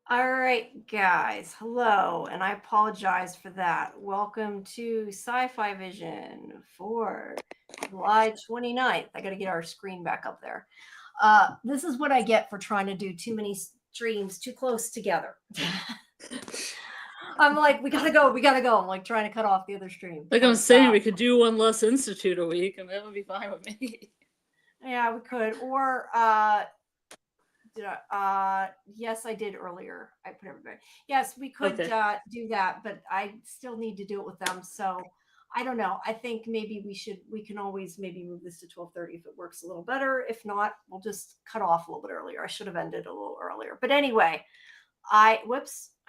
All right, guys. Hello, and I apologize for that. Welcome to Sci-Fi-Vision for July 29th. I got to get our screen back up there. This is what I get for trying to do too many streams too close together. I'm like, we gotta go. I'm like trying to cut off the other stream. Like I'm saying, we could do one less institute a week, and that would be fine with me. Yeah, we could. Or yes, I did earlier. I put everybody. Yes, we could do that, but I still need to do it with them. So I don't know. I think maybe we can always maybe move this to 12:30 if it works a little better. If not, we'll just cut off a little bit earlier. I should have ended a little earlier. But anyway, I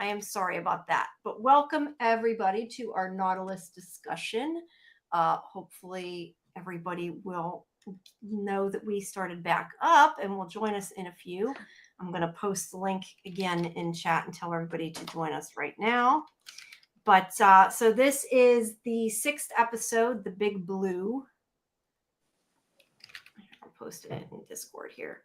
am sorry about that. But welcome everybody to our Nautilus discussion. Hopefully everybody will know that we started back up and will join us in a few. I'm going to post the link again in chat and tell everybody to join us right now. But so this is the 6th episode, The Big Blue. I'll post it in Discord here.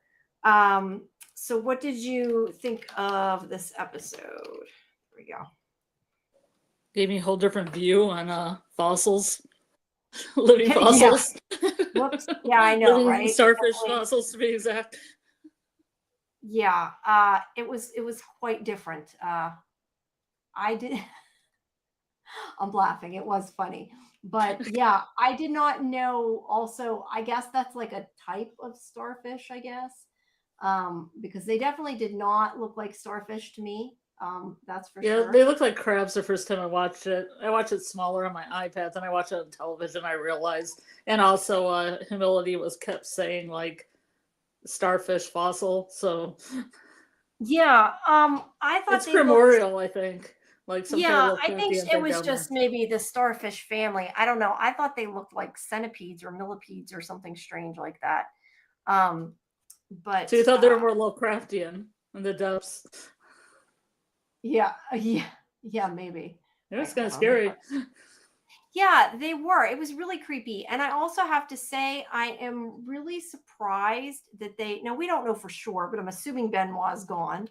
So what did you think of this episode? Here we go. Gave me a whole different view on fossils. Living fossils. Yeah. Whoops. Yeah, I know, living right? Starfish fossils, to be exact. Yeah, it was quite different. I did. I'm laughing. It was funny, but yeah, I did not know. Also, I guess that's like a type of starfish. I guess because they definitely did not look like starfish to me. That's for sure. Yeah, they look like crabs the first time I watched it. I watched it smaller on my iPad, then I watched it on television, I realized. And also, Humility was kept saying, like, starfish fossil, so... Yeah, I thought it's primordial, I think. Like some yeah, I think it was just maybe the starfish family. I don't know. I thought they looked like centipedes or millipedes or something strange like that. But... So you thought they were more Lovecraftian in the depths? Yeah, maybe. It was kind of scary. Yeah, they were. It was really creepy. And I also have to say, I am really surprised that now we don't know for sure, but I'm assuming Benoit's gone.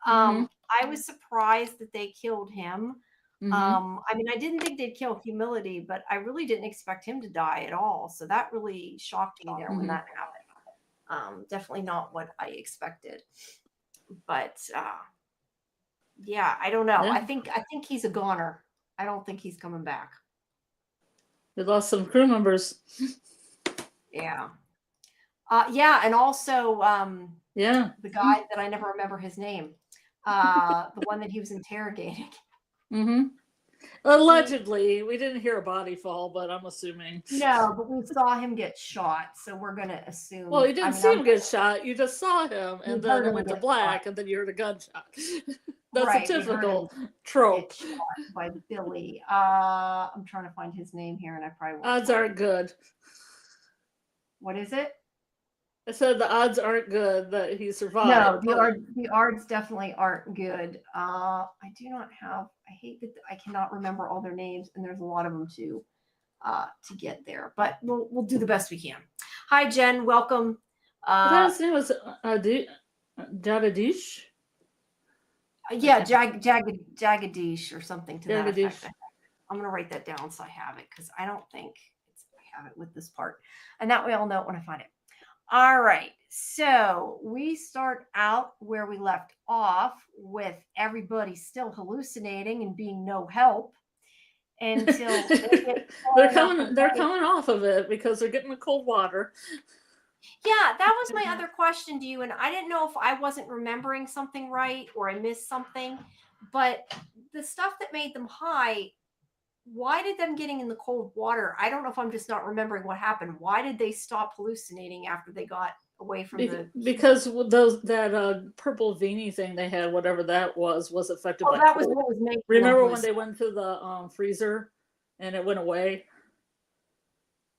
I was surprised that they killed him. I mean, I didn't think they'd kill Humility, but I really didn't expect him to die at all. So that really shocked me there when that happened. Definitely not what I expected. But yeah, I don't know. Yeah. I think he's a goner. I don't think he's coming back. They lost some crew members. Yeah. Yeah, and also the guy that I never remember his name. The one that he was interrogating. Allegedly, we didn't hear a body fall, but I'm assuming. No, but we saw him get shot, so we're gonna assume. Well, you didn't see him get shot. You just saw him, and then it went to black, and then you heard a gunshot. That's a typical trope. By Billy. I'm trying to find his name here, and I probably won't. Odds aren't good. What is it? I said the odds aren't good that he survived. No, the odds definitely aren't good. I do not have. I hate that I cannot remember all their names, and there's a lot of them to get there. But we'll do the best we can. Hi, Jen. Welcome. His name was Jagadish. Yeah, Jagadish or something to that effect. I'm gonna write that down so I have it because I don't think I have it with this part, and that way I'll know it when I find it. All right, so we start out where we left off with everybody still hallucinating and being no help until they're coming off of it because they're getting the cold water. Yeah, that was my other question to you, and I didn't know if I wasn't remembering something right or I missed something, but the stuff that made them high, why did them getting in the cold water? I don't know if I'm just not remembering what happened. Why did they stop hallucinating after they got away from because that purple veiny thing they had, whatever that was affected by that cold. Was what was making Remember when they went to the freezer and it went away?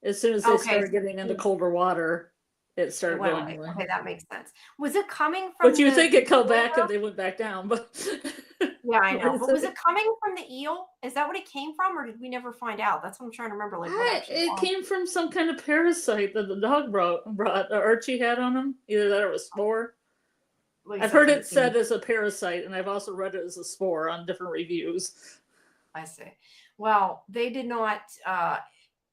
As soon as they started getting into colder water, it started going away. Okay, that makes sense. Was it coming from But you think it come back and they went back down, but yeah, I know. But was it coming from the eel? Is that what it came from, or did we never find out? That's what I'm trying to remember. Like, it came from some kind of parasite that the dog brought Archie had on him. Either that or it was spore. I've heard it said as a parasite, and I've also read it as a spore on different reviews. I see. Well, they did not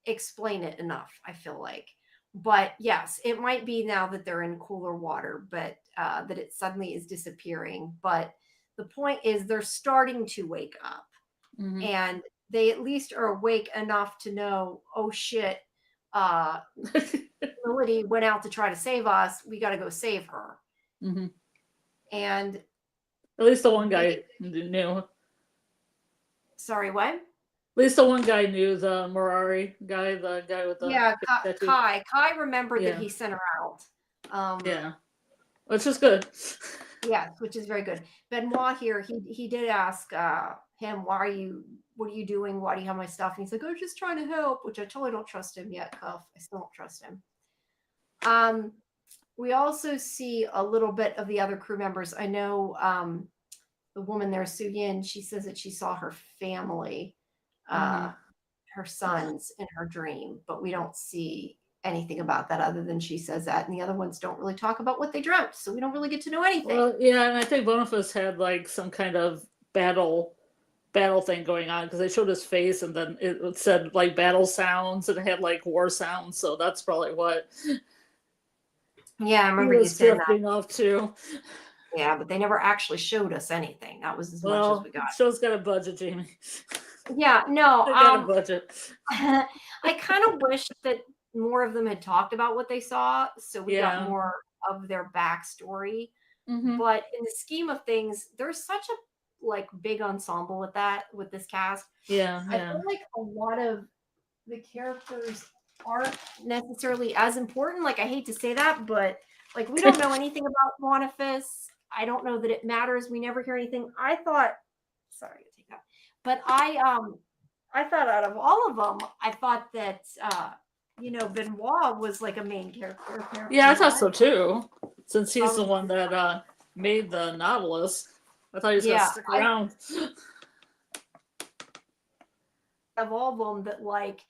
explain it enough, I feel like. But yes, it might be now that they're in cooler water, but that it suddenly is disappearing. But the point is they're starting to wake up. Mm-hmm. And they at least are awake enough to know, oh shit, Lily went out to try to save us. We got to go save her. Mm-hmm. And at least the one guy knew. Sorry, what? At least the one guy knew, the Morari guy, the guy with the Kai. Kai remembered that he sent her out. Yeah, which is good. Yes, which is very good. Benoit here, he did ask him, what are you doing? Why do you have my stuff? And he's like, I'm just trying to help, which I totally don't trust him yet, Cuff. I still don't trust him. We also see a little bit of the other crew members. I know the woman there, Su Yin, she says that she saw her family, her sons in her dream, but we don't see anything about that other than she says that. And the other ones don't really talk about what they dreamt, so we don't really get to know anything. Well, yeah, and I think Boniface had like some kind of battle thing going on because they showed his face and then it said like battle sounds and it had like war sounds, so that's probably what. Yeah, I remember you said that. Off too. Yeah, but they never actually showed us anything. That was as much as we got. Show's got a budget, Jamie. Yeah, no. They got a budget. I kind of wish that more of them had talked about what they saw, so we got more of their backstory. Mm-hmm. But in the scheme of things, there's such a like big ensemble with this cast. Yeah. I feel like a lot of the characters aren't necessarily as important. Like, I hate to say that, but like we don't know anything about Boniface. I don't know that it matters. We never hear anything. I thought take that. But I thought out of all of them, I thought that Benoit was like a main character. Yeah, I thought so too. Since he's the one that made the Nautilus, I thought he was gonna stick around. Of all of them, that like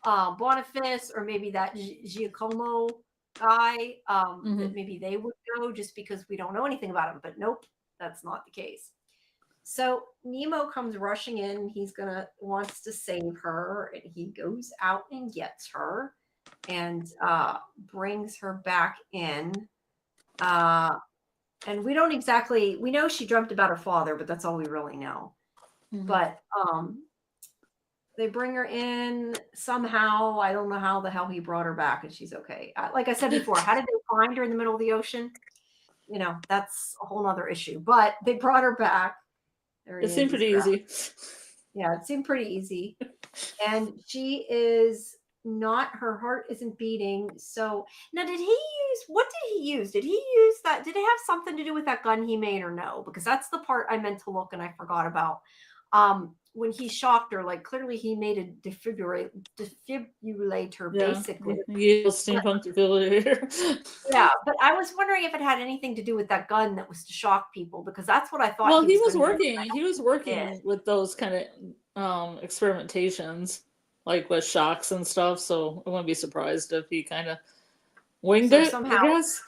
Boniface or maybe that Giacomo guy, that maybe they would go just because we don't know anything about him. But nope, that's not the case. So Nemo comes rushing in. He's wants to save her, and he goes out and gets her and brings her back in. And we know she dreamt about her father, but that's all we really know. Mm-hmm. But they bring her in somehow. I don't know how the hell he brought her back, and she's okay. Like I said before, how did they find her in the middle of the ocean? That's a whole other issue. But they brought her back. It seemed pretty easy. Yeah, it seemed pretty easy. And she is not, her heart isn't beating. So now what did he use? Did he use that? Did it have something to do with that gun he made or no? Because that's the part I meant to look and I forgot about. When he shocked her, like clearly he made a defibrillator basically. Yeah, steampunk defibrillator. Yeah, but I was wondering if it had anything to do with that gun that was to shock people, because that's what I thought. Well, he was working with those kind of experimentations, like with shocks and stuff. So I wouldn't be surprised if he kind of winged it. Somehow, I guess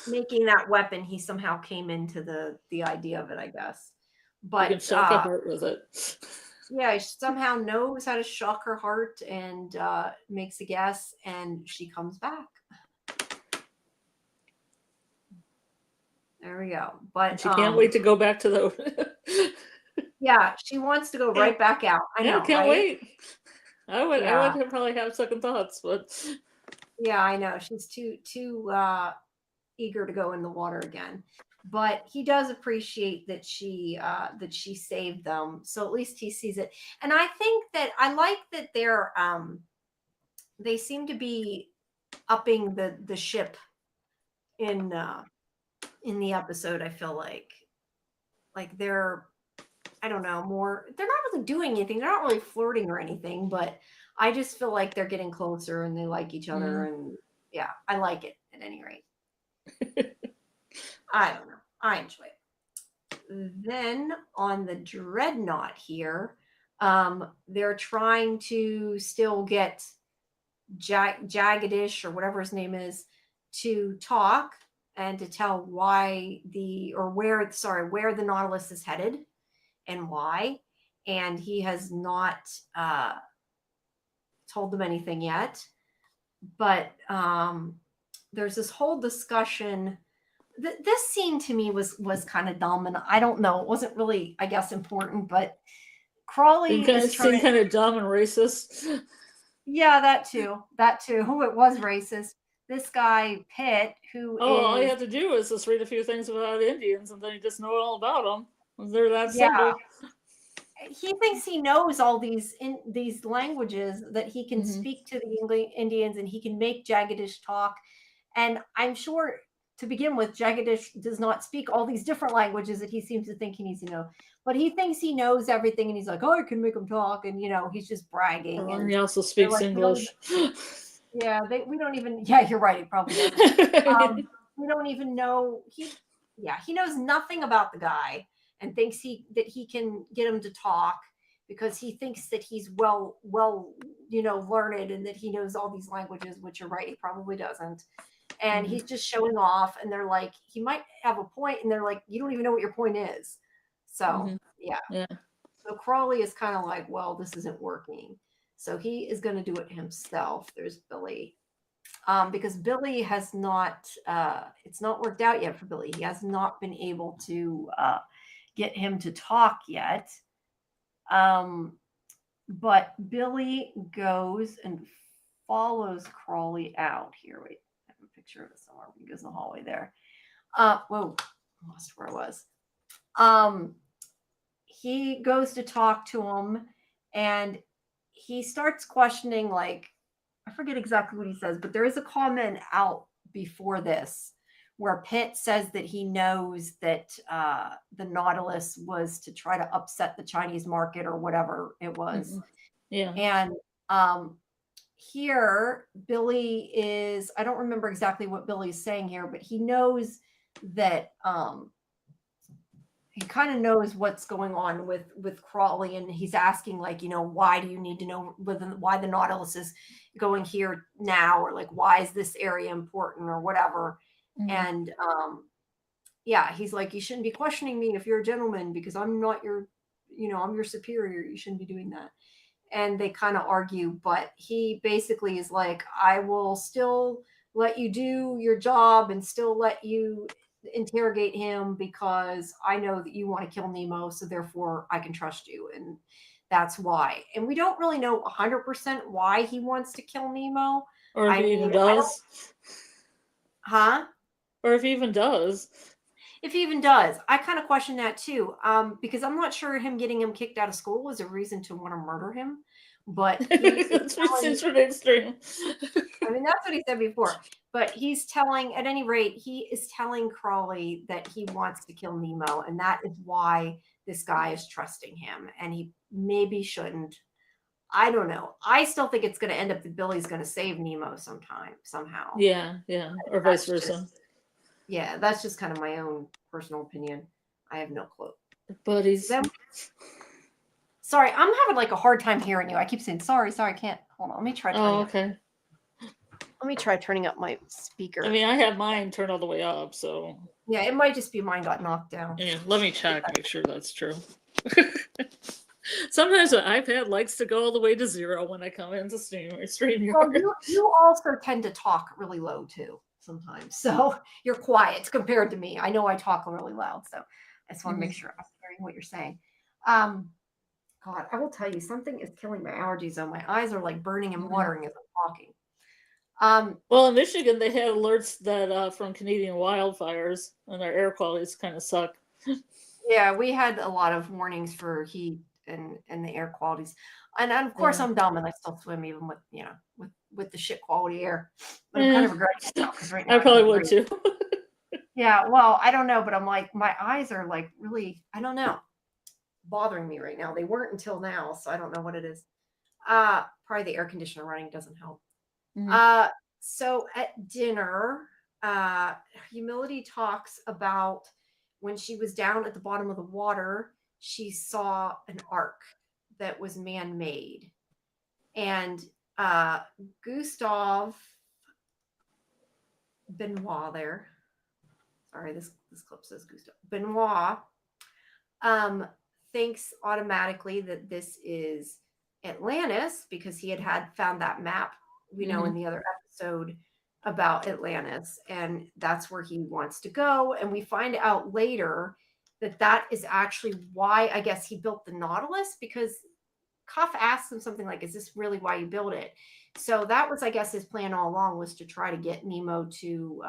making that weapon, he somehow came into the idea of it, I guess. But you can shock a heart with it. Yeah, he somehow knows how to shock her heart and makes a guess, and she comes back. There we go. But and she can't wait to go back to the. Yeah, she wants to go right back out. I know. Can't wait. I would probably have second thoughts, but. Yeah, I know. She's too eager to go in the water again. But he does appreciate that she saved them, so at least he sees it. And I think that I like that they seem to be upping the ship in the episode. I feel like they're, I don't know, more. They're not really doing anything. They're not really flirting or anything. But I just feel like they're getting closer and they like each other. And yeah, I like it at any rate. I don't know. I enjoy it. Then on the Dreadnought here, they're trying to still get Jagadish or whatever his name is to talk. and to tell why where the Nautilus is headed and why. And he has not told them anything yet. But there's this whole discussion. This scene to me was kind of dumb, and I don't know. It wasn't really, I guess, important, but Crawley is trying. Kind of dumb and racist. Yeah, that too. Who it was racist. This guy Pitt, who all you have to do is just read a few things about Indians, and then you just know all about them. They're that simple. He thinks he knows all these languages, that he can speak to the Indians, and he can make Jagadish talk. And I'm sure, to begin with, Jagadish does not speak all these different languages that he seems to think he needs to know. But he thinks he knows everything, and he's like, "Oh, I can make him talk," and he's just bragging. And he also speaks English. Yeah, we don't even. Yeah, you're right. He probably does. We don't even know. He knows nothing about the guy, and thinks that he can get him to talk because he thinks that he's well, learned, and that he knows all these languages, which you're right, he probably doesn't. And he's just showing off, and they're like, he might have a point, and they're like, you don't even know what your point is. So yeah. So Crawley is kind of like, well, this isn't working. So he is going to do it himself. There's Billy. Because Billy has not, it's not worked out yet for Billy. He has not been able to get him to talk yet. But Billy goes and follows Crawley out. Here, wait, I have a picture of it somewhere. He goes in the hallway there. Whoa, I lost where I was. He goes to talk to him, and he starts questioning, like, I forget exactly what he says, but there is a comment out before this where Pitt says that he knows that the Nautilus was to try to upset the Chinese market or whatever it was. Yeah. And here, Billy is, I don't remember exactly what Billy's saying here, but he knows that he kind of knows what's going on with Crawley, and he's asking, like, why do you need to know why the Nautilus is going here now, or like, why is this area important or whatever. And he's like, you shouldn't be questioning me if you're a gentleman, because I'm not your, I'm your superior. You shouldn't be doing that. And they kind of argue, but he basically is like, I will still let you do your job and still let you interrogate him, because I know that you want to kill Nemo, so therefore I can trust you, and that's why. And we don't really know 100% why he wants to kill Nemo, or if he even does. Or if he even does. If he even does, I kind of question that too, because I'm not sure him getting him kicked out of school was a reason to want to murder him. But that's pretty extreme. I mean, that's what he said before. But he's telling, at any rate, he is telling Crawley that he wants to kill Nemo, and that is why this guy is trusting him. And he maybe shouldn't. I don't know. I still think it's going to end up that Billy's going to save Nemo somehow. Yeah, or vice versa. That's just kind of my own personal opinion. I have no clue. Buddies. Sorry, I'm having like a hard time hearing you. I keep saying sorry, I can't. Hold on, let me try turning Let me try turning up my speaker. I mean, I have mine turned all the way up, so. Yeah, it might just be mine got knocked down. Yeah, let me check, make sure that's true. Sometimes the iPad likes to go all the way to 0 when I come into StreamYard. Well, you also tend to talk really low too sometimes, so you're quiet compared to me. I know I talk really loud, so I just want to make sure I'm hearing what you're saying. God, I will tell you, something is killing my allergies, though. My eyes are like burning and watering as I'm talking. Well, in Michigan, they had alerts that from Canadian wildfires, and their air qualities kind of suck. Yeah, we had a lot of warnings for heat and the air qualities, and of course I'm dumb and I still swim even with with the shit quality air. But I'm kind of regretting it now, because right now I probably would too. Yeah, well, I don't know, but I'm like, my eyes are like really, I don't know, bothering me right now. They weren't until now, so I don't know what it is. Probably the air conditioner running doesn't help. So at dinner, Humility talks about when she was down at the bottom of the water, she saw an ark that was man-made. And Gustav Benoit there, sorry, this clip says Gustav. Benoit thinks automatically that this is Atlantis because he had found that map we know in the other episode about Atlantis, and that's where he wants to go. And we find out later that that is actually why I guess he built the Nautilus, because Cuff asked him something like, is this really why you built it? So that was, I guess, his plan all along, was to try to get Nemo to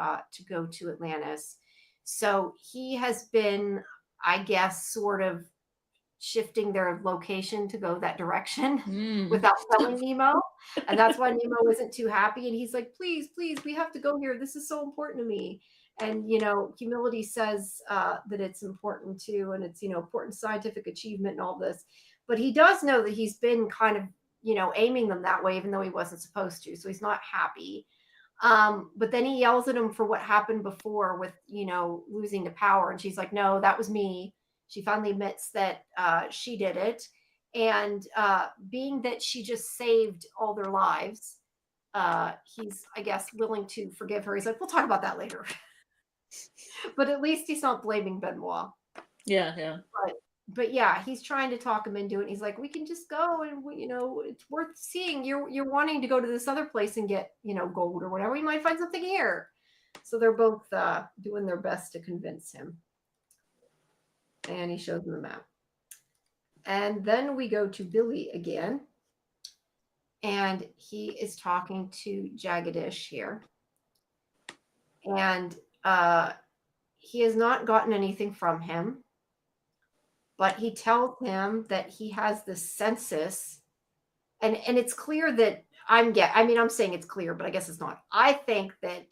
go to Atlantis. So he has been, I guess, sort of shifting their location to go that direction without telling Nemo. And that's why Nemo isn't too happy. And he's like, please, please, we have to go here. This is so important to me. And, you know, humility says that it's important too. And it's, you know, important scientific achievement and all this. But he does know that he's been kind of, you know, aiming them that way, even though he wasn't supposed to. So he's not happy. But then he yells at him for what happened before with, you know, losing the power. And she's like, no, that was me. She finally admits that she did it. And being that she just saved all their lives, he's, I guess, willing to forgive her. He's like, we'll talk about that later. But at least he's not blaming Benoit. Yeah, yeah. But yeah, he's trying to talk him into it. He's like, we can just go, and you know, it's worth seeing. You're wanting to go to this other place and get, you know, gold or whatever. You might find something here. So they're both doing their best to convince him. And he shows them the map. And then we go to Billy again. And he is talking to Jagadish here. And he has not gotten anything from him. But he tells him that he has this census. And it's clear that I'm saying it's clear, but I guess it's not. I think that,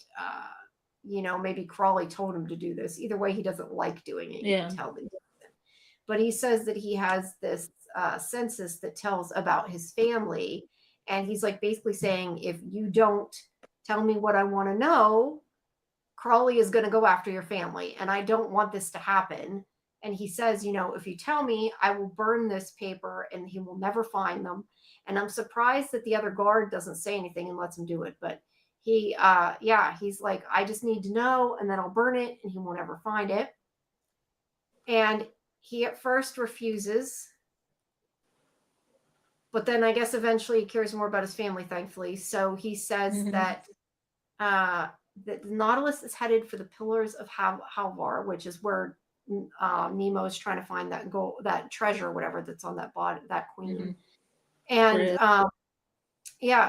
you know, maybe Crawley told him to do this. Either way, he doesn't like doing it. You can tell that he doesn't. But he says that he has this census that tells about his family. And he's like basically saying, if you don't tell me what I want to know, Crawley is going to go after your family. And I don't want this to happen. And he says, you know, if you tell me, I will burn this paper and he will never find them. And I'm surprised that the other guard doesn't say anything and lets him do it. But he, he's like, I just need to know, and then I'll burn it and he will never find it. And he at first refuses. But then I guess eventually he cares more about his family, thankfully. So he says that the Nautilus is headed for the Pillars of Halvar, which is where Nemo is trying to find that gold, that treasure, whatever that's on that body, that queen. And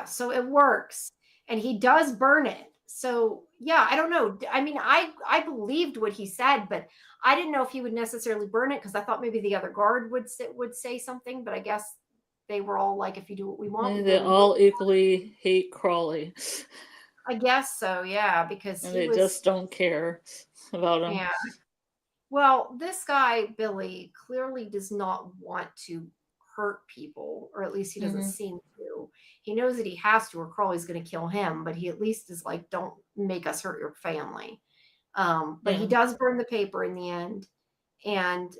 so it works, and he does burn it. So yeah, I don't know. I mean, I believed what he said, but I didn't know if he would necessarily burn it, because I thought maybe the other guard would say something. But I guess they were all like, if you do what we want, they all equally hate Crawley. I guess so, yeah, because they just don't care about him. Yeah. Well, this guy, Billy, clearly does not want to hurt people, or at least he doesn't seem to. He knows that he has to, or Crawley's going to kill him, but he at least is like, don't make us hurt your family. But he does burn the paper in the end. And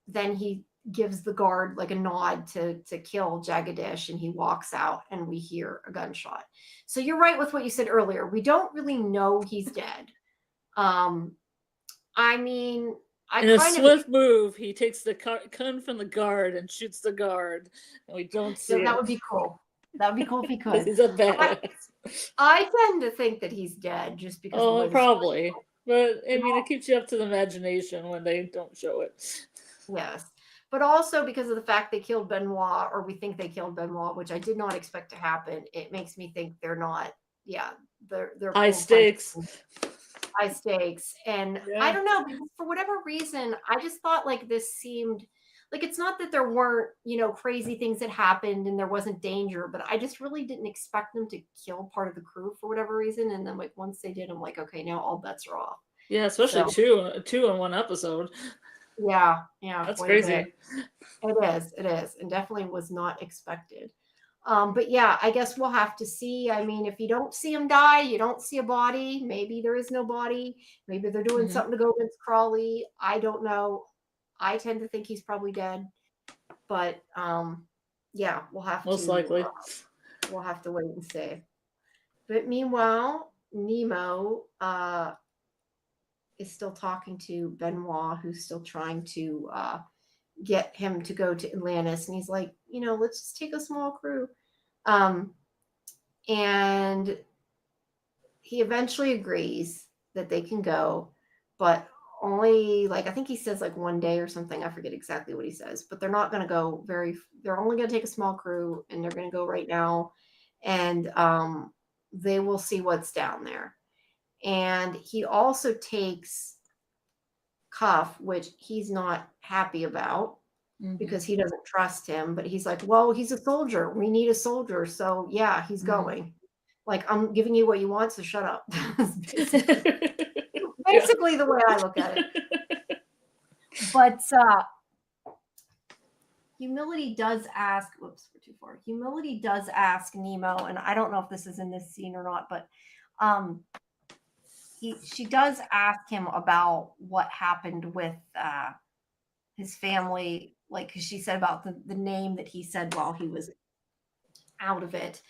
then he gives the guard like a nod to kill Jagadish, and he walks out, and we hear a gunshot. So you're right with what you said earlier. We don't really know he's dead. I mean, in a swift move, he takes the gun from the guard and shoots the guard, and we don't see it. That would be cool. That would be cool if he could. He's a badass. I tend to think that he's dead just because. Oh, probably. But I mean, it keeps you up to the imagination when they don't show it. Yes, but also because of the fact they killed Benoit, or we think they killed Benoit, which I did not expect to happen. It makes me think they're not. Yeah, they're high stakes. High stakes. And I don't know, because for whatever reason, I just thought like this seemed like, it's not that there weren't, you know, crazy things that happened and there wasn't danger, but I just really didn't expect them to kill part of the crew for whatever reason. And then like once they did, I'm like, okay, now all bets are off. Yeah, especially two in one episode. Yeah, that's crazy. It is, and definitely was not expected. But yeah, I guess we'll have to see. I mean, if you don't see him die, you don't see a body. Maybe there is no body. Maybe they're doing something to go against Crawley. I don't know. I tend to think he's probably dead. But yeah, we'll have most likely. We'll have to wait and see. But meanwhile, Nemo is still talking to Benoit, who's still trying to get him to go to Atlantis, and he's like, let's just take a small crew. And he eventually agrees that they can go, but only I think he says 1 day or something. I forget exactly what he says, but they're not going to go they're only going to take a small crew, and they're going to go right now. And they will see what's down there. And he also takes Cuff, which he's not happy about because he doesn't trust him. But he's like, well, he's a soldier. We need a soldier. So yeah, he's going. I'm giving you what you want, so shut up. basically the way I look at it. But Humility does ask, whoops, we're too far. Humility does ask Nemo, and I don't know if this is in this scene or not, but she does ask him about what happened with his family, because she said about the name that he said while he was out of it.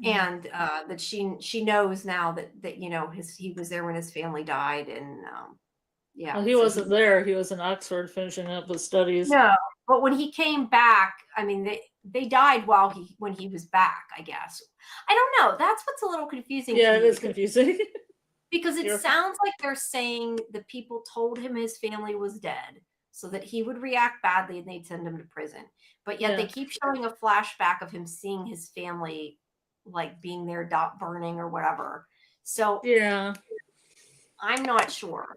And that she knows now that he was there when his family died, and yeah. Well, he wasn't there. He was in Oxford finishing up his studies. No, but when he came back, I mean, they died when he was back, I guess. I don't know. That's what's a little confusing. Yeah, it is confusing. Because it sounds like they're saying the people told him his family was dead so that he would react badly and they'd send him to prison. But yet they keep showing a flashback of him seeing his family being there, burning or whatever. So yeah, I'm not sure.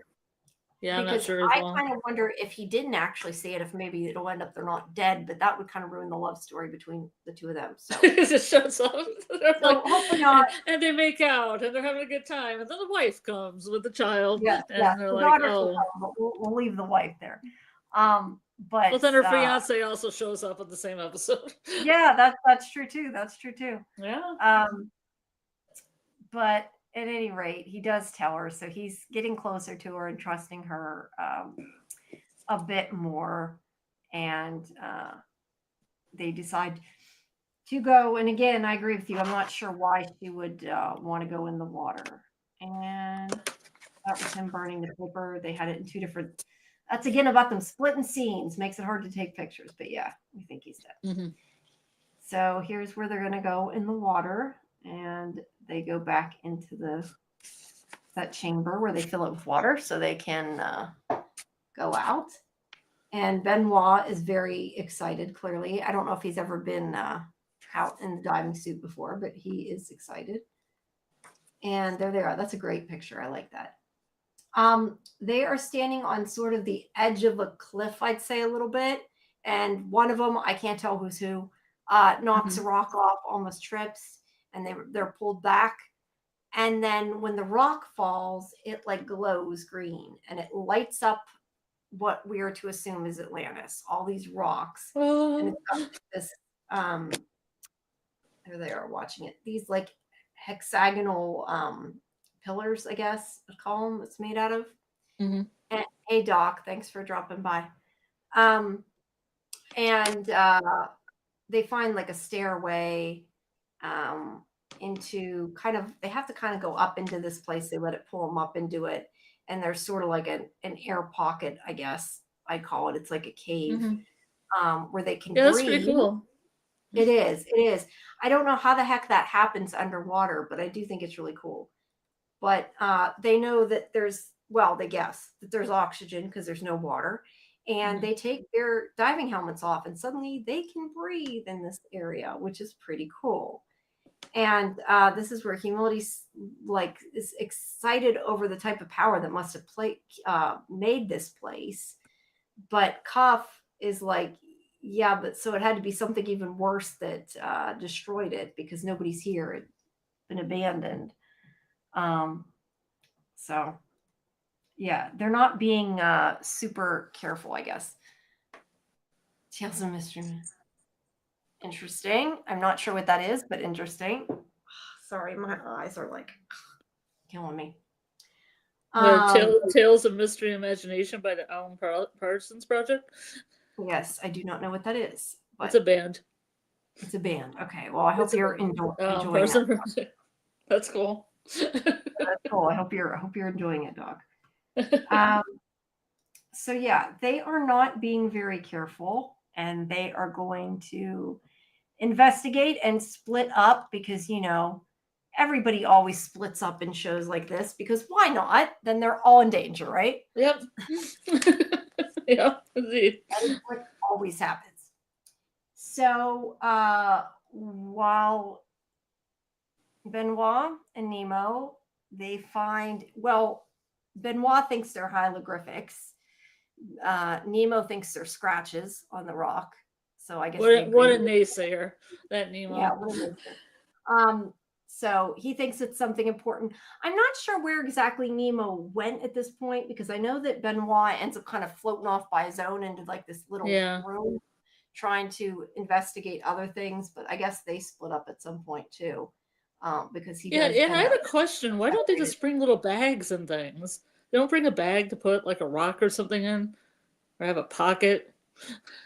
Yeah, because I'm not sure. I kind of wonder if he didn't actually say it, if maybe it'll end up they're not dead, but that would kind of ruin the love story between the two of them. So it shows up. So hopefully not. And they make out, and they're having a good time, and then the wife comes with the child. Yeah, and they're like, oh. But we'll leave the wife there. But then her fiance also shows up in the same episode. Yeah, that's true too. That's true too. Yeah. But at any rate, he does tell her, so he's getting closer to her and trusting her a bit more, and they decide to go. And again, I agree with you. I'm not sure why she would want to go in the water. And that was him burning the paper. They had it in two different. That's again about them splitting scenes. Makes it hard to take pictures. But yeah, we think he's dead. So here's where they're going to go in the water. And they go back into that chamber where they fill it with water so they can go out. And Benoit is very excited, clearly. I don't know if he's ever been out in the diving suit before, but he is excited. And there they are. That's a great picture. I like that. They are standing on sort of the edge of a cliff, I'd say, a little bit. And one of them, I can't tell who's who, knocks a rock off, almost trips. And they're pulled back. And then when the rock falls, it glows green and it lights up what we are to assume is Atlantis. All these rocks. And it's got this there they are watching it. These hexagonal pillars, I guess I'd call them, it's made out of. And hey Doc, thanks for dropping by. And they find a stairway into they have to go up into this place. They let it pull them up into it, and there's sort of an air pocket, I guess I call it. It's like a cave where they can breathe. That's pretty cool. It is. I don't know how the heck that happens underwater, but I do think it's really cool. But they know that they guess that there's oxygen because there's no water. And they take their diving helmets off, and suddenly they can breathe in this area, which is pretty cool. And this is where Humility is excited over the type of power that must have made this place. But Cuff is yeah, but so it had to be something even worse that destroyed it because nobody's here. It's been abandoned. So yeah, they're not being super careful, I guess. Tales of Mystery. Interesting. I'm not sure what that is, but interesting. Sorry, my eyes are killing me. Tales of Mystery and Imagination by the Alan Parsons Project. Yes, I do not know what that is. But it's a band. It's a band. Okay. Well, I hope you're enjoying it. That's cool. That's cool. I hope you're enjoying it, Doc. Um, so yeah, they are not being very careful, and they are going to investigate and split up because everybody always splits up in shows like this because why not? Then they're all in danger, right? Yep. Yeah, indeed. That is what always happens. So while Benoit and Nemo, they find, well, Benoit thinks they're hieroglyphics. Nemo thinks they're scratches on the rock. So I guess they What agree. a naysayer, that Yeah, Nemo. what a naysayer. So he thinks it's something important. I'm not sure where exactly Nemo went at this point because I know that Benoit ends up kind of floating off by his own into like this little Yeah. room trying to investigate other things, but I guess they split up at some point too. Because he Yeah, does and I end have up a question. Why don't they separated. just bring little bags and things? They don't bring a bag to put like a rock or something in, or have a pocket.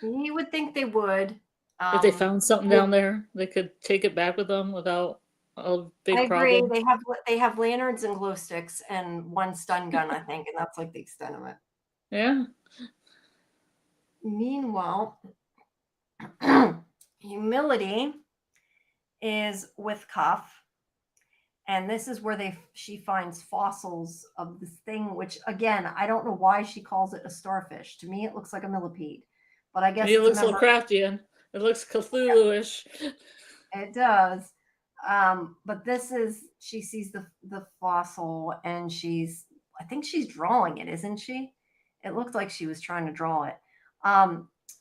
You would think they would. If they found something They- down there, they could take it back with them without a I big agree. problem. They have lanterns and glow sticks and one stun gun, I think, and that's like the extent of it. Yeah. Meanwhile, Humility is with Cuff, and this is where she finds fossils of this thing, which again, I don't know why she calls it a starfish. To me, it looks like a millipede, but I guess It it's a looks member. Lovecraftian. It looks Cthulhu-ish. It does. But she sees the fossil, and I think she's drawing it, isn't she? It looked like she was trying to draw it.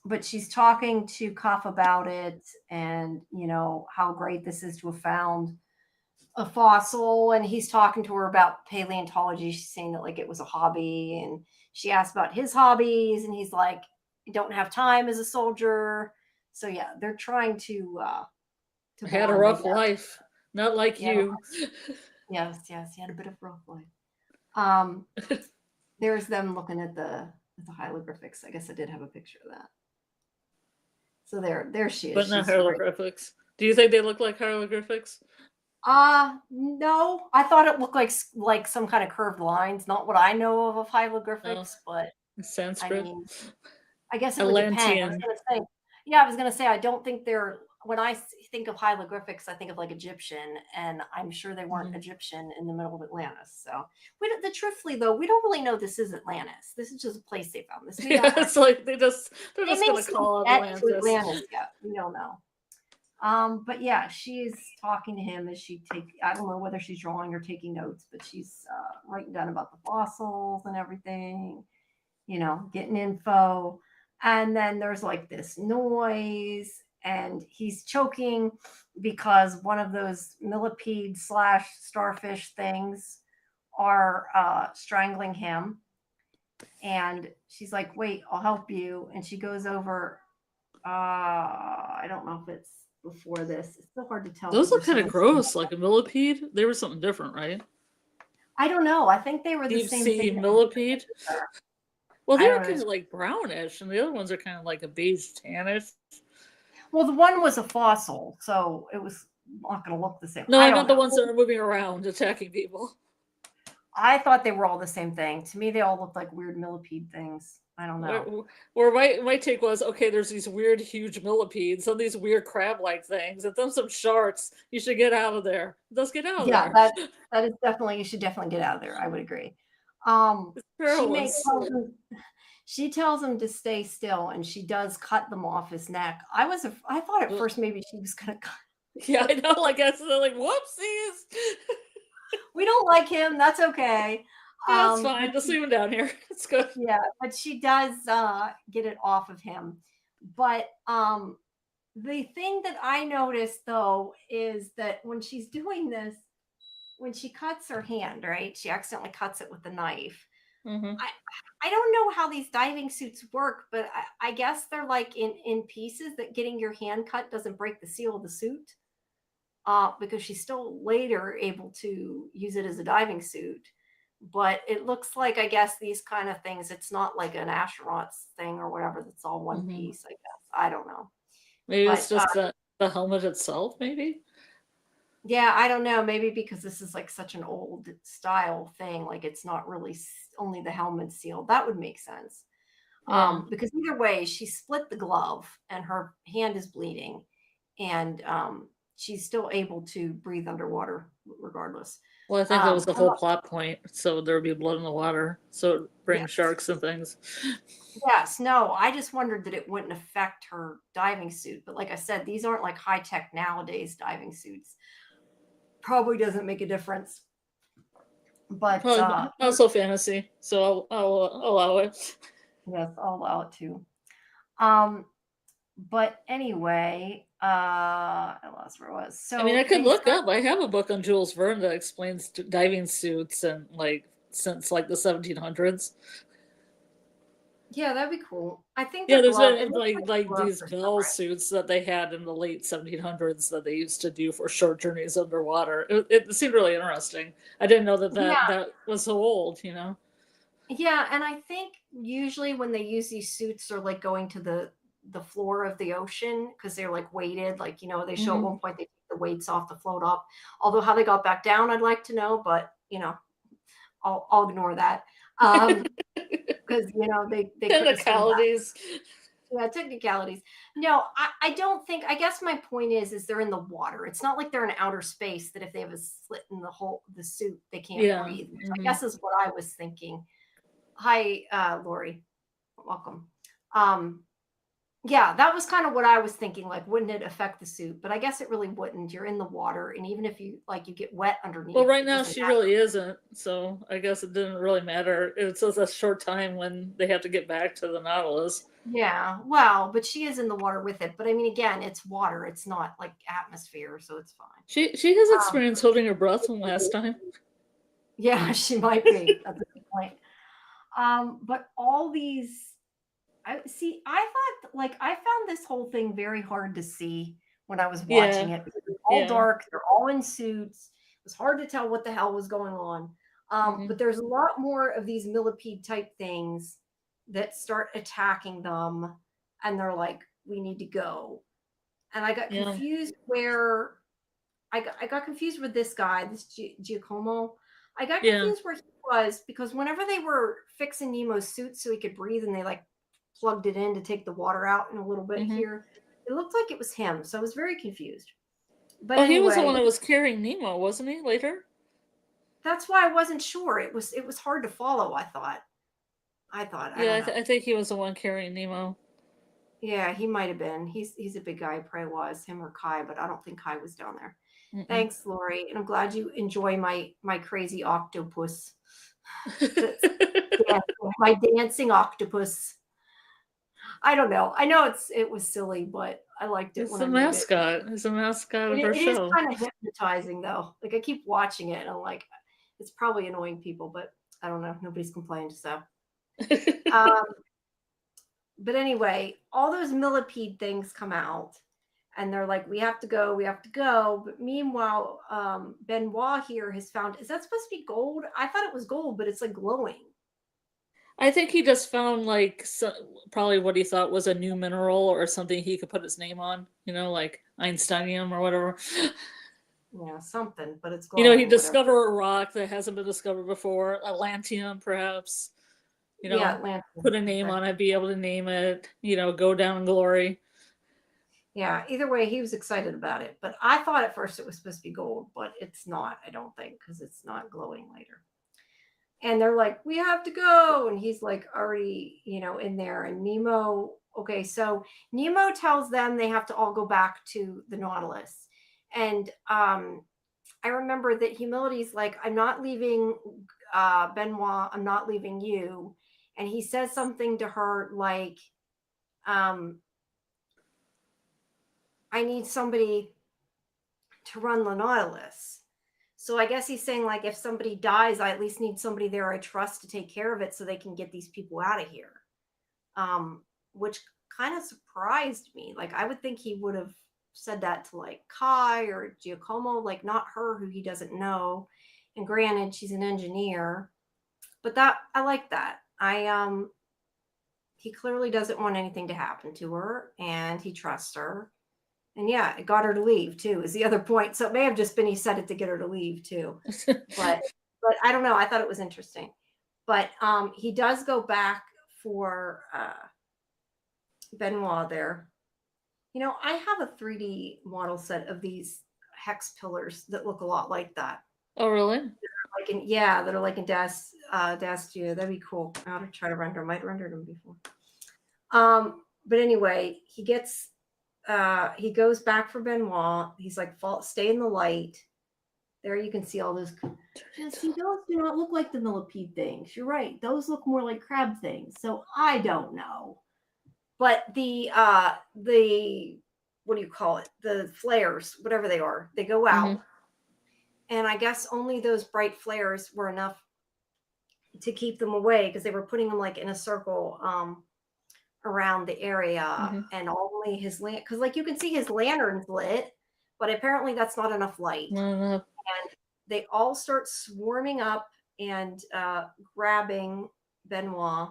But she's talking to Cuff about it, and how great this is to have found a fossil, and he's talking to her about paleontology. She's saying that like it was a hobby, and she asked about his hobbies, and he's like, "You don't have time as a soldier." So yeah, they're trying to Had a bond, I rough guess. life. Not like Yeah, you. yes, he had a bit of a rough life. There's them looking at the hieroglyphics. I guess I did have a picture of that. So there she is. But not She's right. hieroglyphics. Do you think they look like hieroglyphics? No, I thought it looked like some kind of curved lines. Not what I know of No. hieroglyphics, but I Sanskrit? mean, I guess it would depend. I was Atlantean. gonna say, yeah, I was gonna say I don't think they're. When I think of hieroglyphics, I think of like Egyptian, and I'm sure they weren't Egyptian in the middle of Atlantis. So truthfully though, we don't really know this is Atlantis. This is just a place they found this. Yeah, it's like they're just They gonna may still call it get to Atlantis. Atlantis yet. We don't know. But yeah, she's talking to him as I don't know whether she's drawing or taking notes, but she's writing down about the fossils and everything, getting info. And then there's like this noise, and he's choking because one of those millipede / starfish things are strangling him. And she's like, "Wait, I'll help you." And she goes over. I don't know if it's before this. It's so hard to tell. Those look kind of gross, like a millipede. They were something different, right? I don't know. I think they were the Deep same sea thing. millipede. Well, I they don't were know. kind of like brownish, and the other ones are kind of like a beige tannish. Well, the one was a fossil, so it was not going to look the same. No, I I don't meant the know. ones that are moving around, attacking people. I thought they were all the same thing. To me, they all looked like weird millipede things. I don't know. Where my take was, okay, there's these weird, huge millipedes, some of these weird crab-like things, and then some sharks. You should get out of there. Let's get out of there. Yeah, that is definitely. You should definitely get out of there. I would agree. She tells him to stay still, and she does cut them off his neck. I thought at first maybe she was gonna cut. Yeah, I know. Like I said, like whoopsies. We don't like him. That's okay. Yeah, that's fine. Just leave him down here. It's good. Yeah, but she does get it off of him. But the thing that I noticed though is that when she's doing this, when she cuts her hand, right? She accidentally cuts it with the knife. Mm-hmm. I don't know how these diving suits work, but I guess they're like in pieces that getting your hand cut doesn't break the seal of the suit. Because she's still later able to use it as a diving suit. But it looks like, I guess, these kind of things, it's not like an astronaut's thing or whatever that's all one piece, I guess. I don't know. Maybe it's just the helmet itself, maybe? Yeah, I don't know. Maybe because this is like such an old style thing, like it's not really only the helmet sealed. That would make sense. Yeah. Because either way, she split the glove and her hand is bleeding, and she's still able to breathe underwater regardless. Well, I think that was the whole plot point. So there would be blood in the water. So it brings sharks and things. Yes, no, I just wondered that it wouldn't affect her diving suit. But like I said, these aren't like high tech nowadays diving suits. Probably doesn't make a difference. But also fantasy. So I'll allow it. Yes, I'll allow it too. But anyway, I lost where I was. So I mean, I could look up. I have a book on Jules Verne that explains diving suits and like since like the 1700s. Yeah, that'd be cool. I think there's been like these bell suits that they had in the late 1700s that they used to do for short journeys underwater. It seemed really interesting. I didn't know that was so old, you know. Yeah, and I think usually when they use these suits, they're like going to the floor of the ocean because they're like weighted. Like, you know, they show at one point they take the weights off to float up. Although how they got back down, I'd like to know, but you know, I'll ignore that. Because you know they technicalities. Yeah, technicalities. No, I don't think. I guess my point is they're in the water. It's not like they're in outer space that if they have a slit in the suit, they can't breathe. I guess is what I was thinking. Hi, Lori. Welcome. Yeah, that was kind of what I was thinking. Like, wouldn't it affect the suit? But I guess it really wouldn't. You're in the water, and even if you get wet underneath. Well, right now she really isn't, so I guess it didn't really matter. It's just a short time when they have to get back to the Nautilus. Yeah, well, but she is in the water with it. But I mean, again, it's water. It's not like atmosphere, so it's fine. She has experience holding her breath from last time. Yeah, she might be. That's a good point. But all these. I found this whole thing very hard to see when I was watching it. It was all dark. They're all in suits. It was hard to tell what the hell was going on. But there's a lot more of these millipede type things that start attacking them, and they're like, "We need to go." And I got confused where I got confused with this guy, this Giacomo. I got confused where he was because whenever they were fixing Nemo's suit so he could breathe, and they like plugged it in to take the water out in a little bit here. It looked like it was him, so I was very confused. But anyway, he was the one that was carrying Nemo, wasn't he? Later. That's why I wasn't sure. It was hard to follow. I thought. Yeah, I think he was the one carrying Nemo. Yeah, he might have been. He's a big guy. Probably was him or Kai, but I don't think Kai was down there. Thanks, Lori, and I'm glad you enjoy my crazy octopus. My dancing octopus. I don't know. I know it was silly, but I liked it. It's a mascot. It's a mascot of our show. It is kind of hypnotizing, though. Like I keep watching it, and I'm like, it's probably annoying people, but I don't know. Nobody's complained, so. But anyway, all those millipede things come out, and they're like, "We have to go. We have to go." But meanwhile, Benoit here has found. Is that supposed to be gold? I thought it was gold, but it's like glowing. I think he just found like probably what he thought was a new mineral or something he could put his name on, you know, like Einsteinium or whatever. Yeah, something, but it's glowing. You know, he discovered a rock that hasn't been discovered before, Atlantium perhaps. You know, Atlantium. Put a name on it, be able to name it, you know, go down in glory. Yeah, either way, he was excited about it. But I thought at first it was supposed to be gold, but it's not, I don't think, because it's not glowing later. And they're like, "We have to go." And he's like already, you know, in there. And Nemo, okay, so Nemo tells them they have to all go back to the Nautilus. And I remember that Humility's like, "I'm not leaving Benoit, I'm not leaving you." And he says something to her like, "I need somebody to run the Nautilus." So I guess he's saying, like, if somebody dies, I at least need somebody there I trust to take care of it so they can get these people out of here. Which kind of surprised me. Like, I would think he would have said that to, like, Kai or Giacomo, like, not her, who he doesn't know. And granted, she's an engineer. But I like that. He clearly doesn't want anything to happen to her, and he trusts her. And yeah, it got her to leave too, is the other point. So it may have just been he said it to get her to leave too. But I don't know. I thought it was interesting. But he does go back for Benoit there. You know, I have a 3D model set of these hex pillars that look a lot like that. Oh, really? Like in, yeah, that are like in Das Studio. That'd be cool. I ought to try to render. I might render them before. But anyway, he goes back for Benoit. He's like, stay in the light. There you can see all those. See, those do not look like the millipede things. You're right. Those look more like crab things. So I don't know. But the what do you call it? The flares, whatever they are, they go out. Mm-hmm. And I guess only those bright flares were enough to keep them away because they were putting them like in a circle around the area. Mm-hmm. And only his because like you can see his lantern's lit, but apparently that's not enough light. Mm-hmm. And they all start swarming up and grabbing Benoit.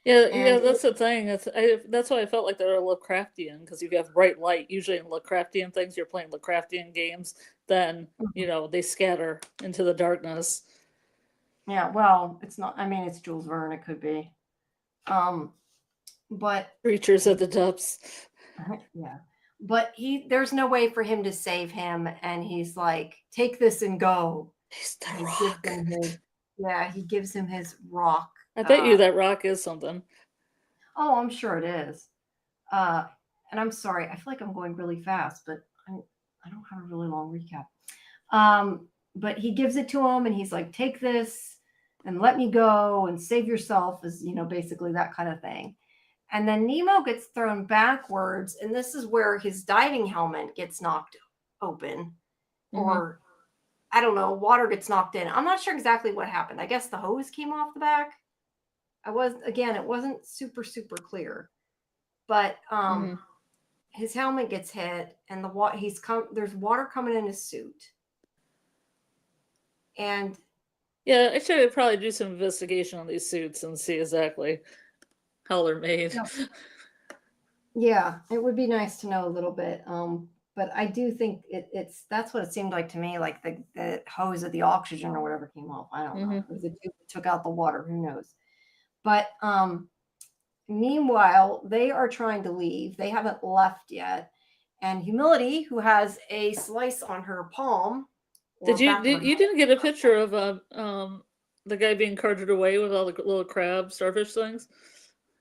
Yeah, that's the thing. That's why I felt like they were Lovecraftian, because if you have bright light, usually in Lovecraftian things, you're playing Lovecraftian games, then, you know, they scatter into the darkness. Yeah, well, it's not, I mean, it's Jules Verne, it could be. But Creatures of the depths. Yeah. But there's no way for him to save him, and he's like, take this and go. He's the rock. He gives him his rock. I bet you that rock is something. Oh, I'm sure it is. And I'm sorry, I feel like I'm going really fast, but I don't have a really long recap. But he gives it to him, and he's like, take this and let me go and save yourself, is, you know, basically that kind of thing. And then Nemo gets thrown backwards, and this is where his diving helmet gets knocked open. Mm-hmm. Or, I don't know, water gets knocked in. I'm not sure exactly what happened. I guess the hose came off the back. It wasn't super, super clear. But his helmet gets hit, and there's water coming in his suit. And yeah, I should probably do some investigation on these suits and see exactly how they're made. Yeah, it would be nice to know a little bit. But I do think that's what it seemed like to me, like the hose of the oxygen or whatever came off. I don't know. It was the tube that took out the water. Who knows? But meanwhile, they are trying to leave. They haven't left yet. And Humility, who has a slice on her palm. You didn't get a picture of the guy being carted away with all the little crab starfish things?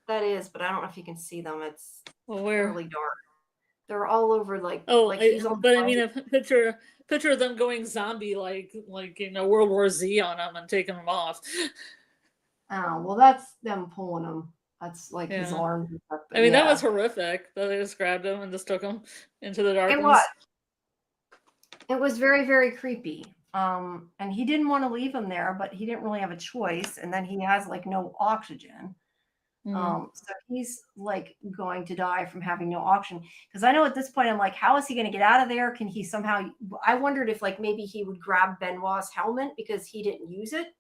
That is, but I don't know if you can see them. It's where? Really dark. They're all over, like. I mean a picture of them going zombie, like you know, World War Z on them and taking them off. Oh, well, that's them pulling them. That's like his arms and stuff. I mean, that was horrific. That they just grabbed him and just took him into the darkness. It was very, very creepy. And he didn't want to leave him there, but he didn't really have a choice. And then he has like no oxygen. So he's like going to die from having no oxygen. Because I know at this point, I'm like, how is he going to get out of there? Can he somehow? I wondered if like maybe he would grab Benoit's helmet because he didn't use it.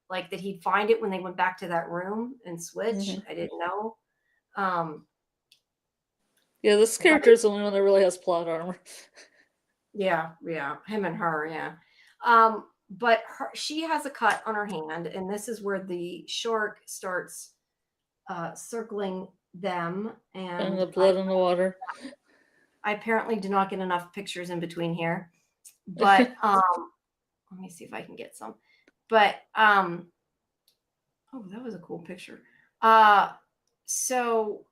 Like that he'd find it when they went back to that room and switch. I didn't know. Yeah, this character is the only one that really has plot armor. Yeah, him and her, yeah. But she has a cut on her hand, and this is where the shark starts circling them, and the blood in the water. I apparently do not get enough pictures in between here, but let me see if I can get some. But oh, that was a cool picture. So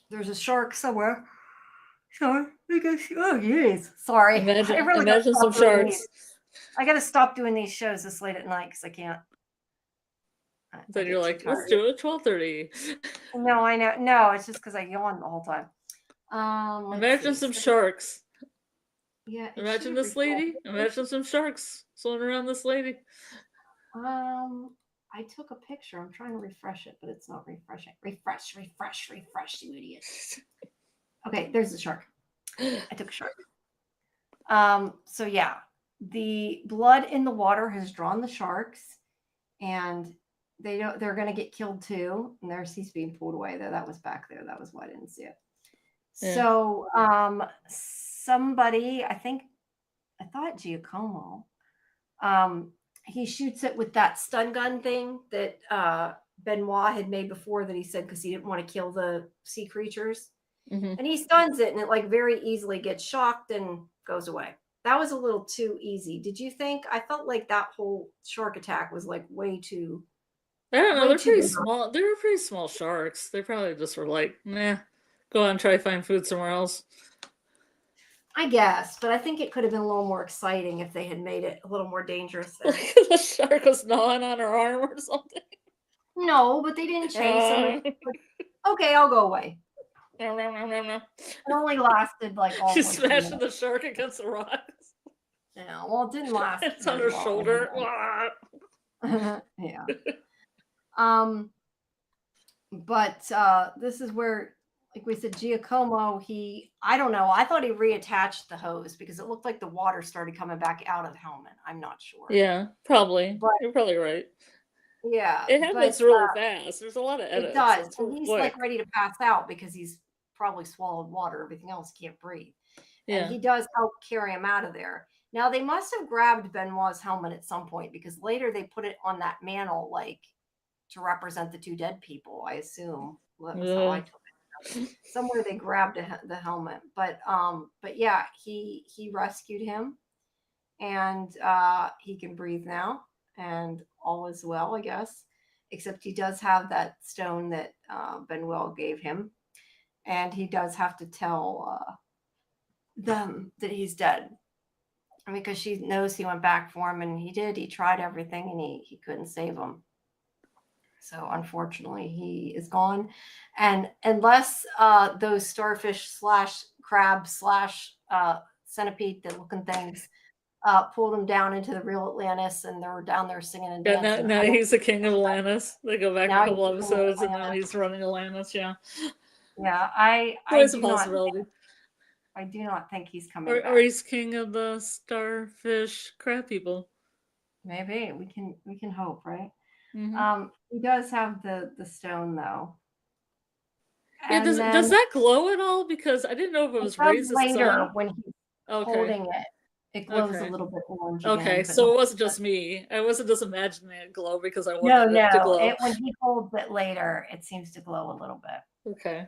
there's a shark somewhere. Sorry, oh yes. Sorry. Imagine some sharks. I gotta stop doing these shows this late at night because I can't. Then you're like, let's do it 12:30. No, I know. No, it's just because I yawn the whole time. Imagine some sharks. Yeah. Imagine this lady. Imagine some sharks swimming around this lady. I took a picture. I'm trying to refresh it, but it's not refreshing. Refresh, you idiot. Okay, there's the shark. I took a shark. So yeah, the blood in the water has drawn the sharks, and they're going to get killed too. And there's he's being pulled away there. That was back there. That was why I didn't see it. Yeah. So somebody, I thought Giacomo, he shoots it with that stun gun thing that Benoit had made before, that he said because he didn't want to kill the sea creatures. Mm-hmm. And he stuns it, and it like very easily gets shocked and goes away. That was a little too easy. Did you think? I felt like that whole shark attack was like way too. I don't know. Way They're too pretty big. small. They were pretty small sharks. They probably just were like, nah, go on, try to find food somewhere else. I guess, but I think it could have been a little more exciting if they had made it a little more dangerous there. Like the shark was gnawing on her arm or something. No, but they didn't chase him. Okay, I'll go away. No. It only lasted like all. She's smashing the shark against the rocks. Yeah, well, it didn't last. It's on her shoulder. Yeah. But this is where, like we said, Giacomo, I don't know. I thought he reattached the hose because it looked like the water started coming back out of the helmet. I'm not sure. Yeah, probably. But, you're probably right. Yeah. It happens really fast. There's a lot of edits. It does. And he's like ready to pass out because he's probably swallowed water. Everything else can't breathe. Yeah. And he does help carry him out of there. Now, they must have grabbed Benoit's helmet at some point because later they put it on that mantle, like, to represent the two dead people, I assume. That was how I took it. Somewhere they grabbed the helmet. But yeah, he rescued him. And he can breathe now. And all is well, I guess. Except he does have that stone that Benoit gave him. And he does have to tell them that he's dead. Because she knows he went back for him, and he did. He tried everything, and he couldn't save him. So unfortunately, he is gone. And unless those starfish / crab / centipede looking things pulled him down into the real Atlantis, and they were down there singing and dancing. Now he's the king of Atlantis. They go back a couple episodes, and now he's running Atlantis. Yeah. Yeah, always a possibility. I do not think he's coming back. Or he's king of the starfish crab people. Maybe we can hope, right? Mm-hmm. He does have the stone though. Yeah, does that glow at all? Because I didn't know if it was raised later when he's holding it. It glows a little bit orange. Okay, so it wasn't just me. I wasn't just imagining it glow because I wanted it to glow. When he holds it later, it seems to glow a little bit. Okay.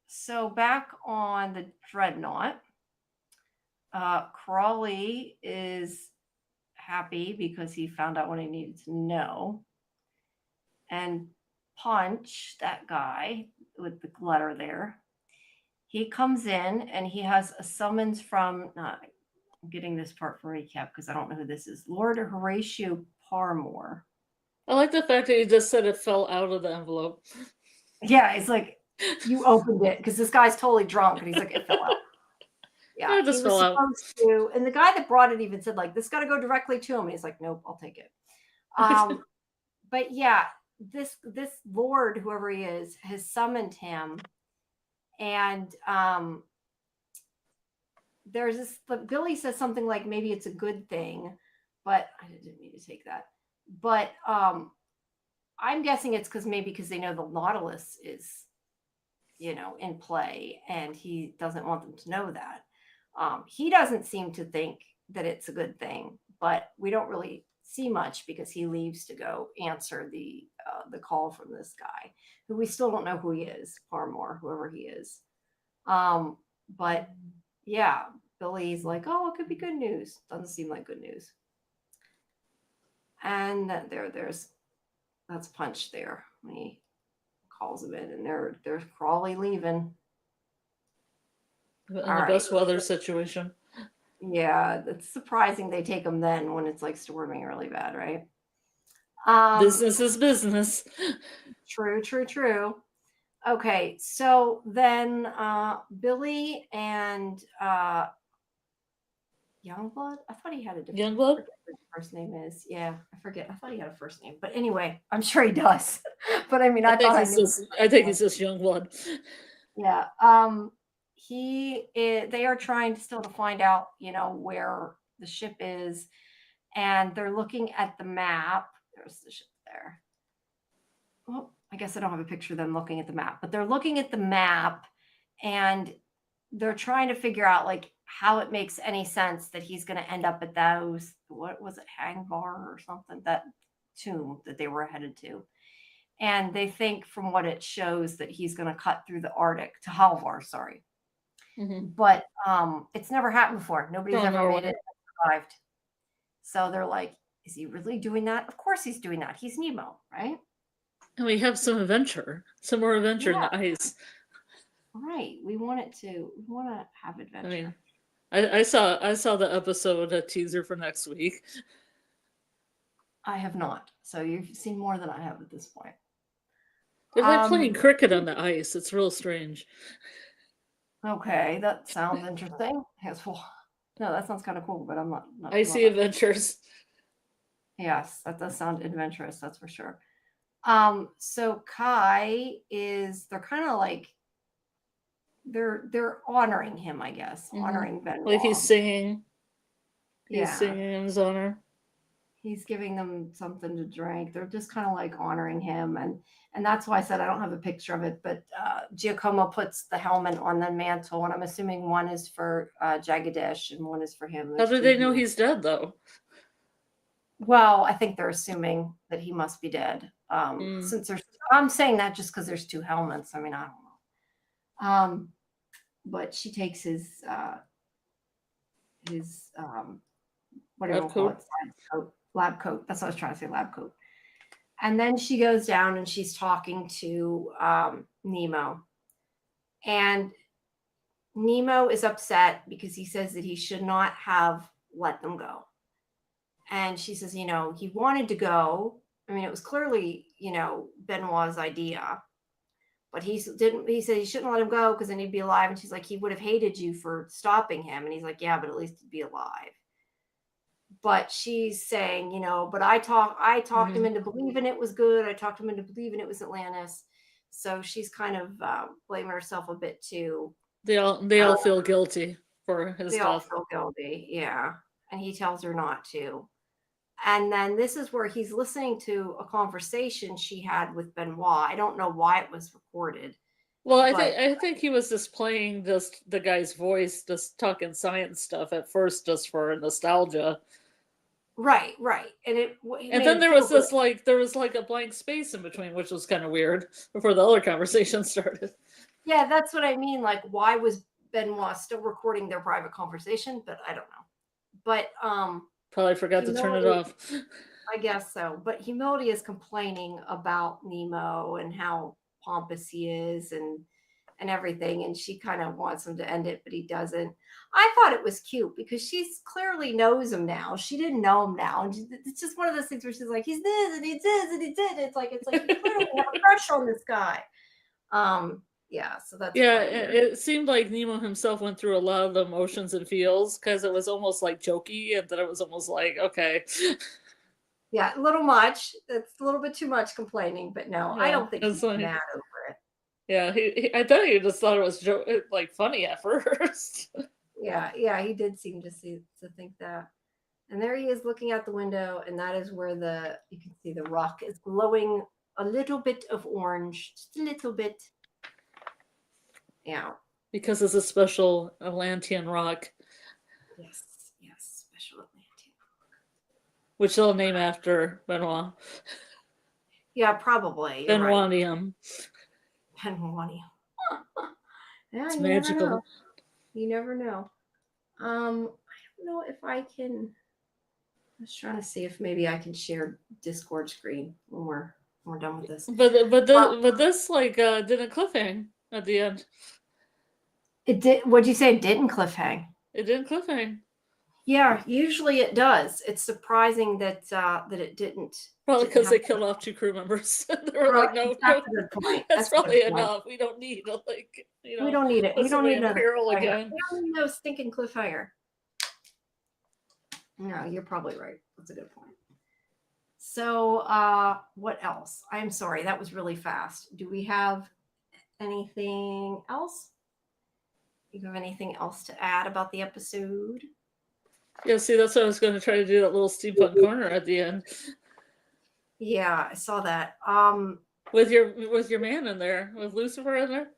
So back on the Dreadnought, Crawley is happy because he found out what he needed to know. And Punch, that guy with the letter there, he comes in and he has a summons from, I'm getting this part for recap because I don't know who this is, Lord Horatio Parmore. I like the fact that he just said it fell out of the envelope. Yeah, it's like, you opened it because this guy's totally drunk and he's like, it fell out. Yeah, it just fell out. And the guy that brought it even said, like, this got to go directly to him. And he's like, nope, I'll take it. But yeah, this Lord, whoever he is, has summoned him. And there's this, but Billy says something like, maybe it's a good thing, but I didn't mean to take that. But I'm guessing it's because they know the Nautilus is, in play, and he doesn't want them to know that. He doesn't seem to think that it's a good thing, but we don't really see much because he leaves to go answer the call from this guy, who we still don't know who he is, Parmore, whoever he is. But yeah, Billy's like, oh, it could be good news. Doesn't seem like good news. And that's Punch there when he calls him in, and there's Crawley leaving. In the best weather situation. Yeah, it's surprising they take him then when it's like storming really bad, right? Business is business. True. Okay, so then Billy and Youngblood. I thought he had a different Youngblood? First name is. Yeah, I forget. I thought he had a first name, but anyway, I'm sure he does. But I mean, I think he's just Youngblood. Yeah. They are trying still to find out, where the ship is, and they're looking at the map. There's the ship there. Well, I guess I don't have a picture of them looking at the map, but they're looking at the map, and they're trying to figure out like how it makes any sense that he's going to end up at those, what was it, Hangbar or something, that tomb that they were headed to. And they think from what it shows that he's going to cut through the Arctic to Halvar, sorry. But it's never happened before. Nobody's ever made it and survived. So they're like, is he really doing that? Of course he's doing that. He's Nemo, right? And we have some more adventure in the ice. Right. We want to have adventure. I mean, I saw the episode, a teaser for next week. I have not. So you've seen more than I have at this point. They're like playing cricket on the ice. It's real strange. Okay, that sounds interesting. No, that sounds kind of cool, but I'm not Icy adventures. Yes, that does sound adventurous, that's for sure. So Kai they're kind of like they're honoring him, I guess, honoring Benoit. Like he's singing. He's singing in his honor. He's giving them something to drink. They're just kind of like honoring him, and that's why I said I don't have a picture of it. But Giacomo puts the helmet on the mantle, and I'm assuming one is for Jagadish and one is for him. How do they know he's dead, though? Well, I think they're assuming that he must be dead. Since I'm saying that just because there's two helmets. I mean, I don't know. But she takes his whatever we'll call it, lab coat. That's what I was trying to say, lab coat. And then she goes down and she's talking to Nemo. And Nemo is upset because he says that he should not have let them go. And she says, he wanted to go. I mean, it was clearly, Benoit's idea. But he said he shouldn't let him go because then he'd be alive. And she's like, he would have hated you for stopping him. And he's like, yeah, but at least he'd be alive. But she's saying, but I talked him into believing it was good. I talked him into believing it was Atlantis. So she's kind of blaming herself a bit too. They all feel guilty for his stuff. They all feel guilty, yeah. And he tells her not to. And then this is where he's listening to a conversation she had with Benoit. I don't know why it was recorded. Well, I think he was just playing the guy's voice, just talking science stuff at first, just for nostalgia. Right. And then there was a blank space in between, which was kind of weird before the other conversation started. Yeah, that's what I mean. Like, why was Benoit still recording their private conversation? But I don't know. But probably forgot to turn it off. I guess so. But Humility is complaining about Nemo and how pompous he is and everything, and she kind of wants him to end it, but he doesn't. I thought it was cute because she's clearly knows him now. She didn't know him now, and it's just one of those things where she's like, he's this and he's this and he did. It's like you clearly have a crush on this guy. Yeah, so that's it seemed like Nemo himself went through a lot of the emotions and feels because it was almost like jokey, and then it was almost like, okay. Yeah, a little much. It's a little bit too much complaining, but no, I don't think he's mad over it. Yeah, I thought he just thought it was like funny at first. Yeah, he did seem to think that. And there he is looking out the window, and that is where you can see the rock is glowing a little bit of orange, just a little bit. Yeah. Because it's a special Atlantean rock. Yes, special Atlantean rock. Which they'll name after Benoit. Yeah, probably. Benoitium. Benoitium. Yeah, it's magical. You never know. I don't know if I can. I was trying to see if maybe I can share Discord screen when we're done with this. But this didn't cliffhang at the end. It did. What'd you say? It didn't cliffhang. It didn't cliffhang. Yeah, usually it does. It's surprising that it didn't. Probably because they killed off 2 crew members. They were like, no, that's a good point. That's probably enough. We don't need we don't need it. We don't need another again. We don't need no stinking cliffhanger. No, you're probably right. That's a good point. So, what else? I'm sorry, that was really fast. Do we have anything else? Do you have anything else to add about the episode? Yeah, see, that's what I was going to try to do, that little steampunk corner at the end. Yeah, I saw that. With your man in there, with Lucifer in there.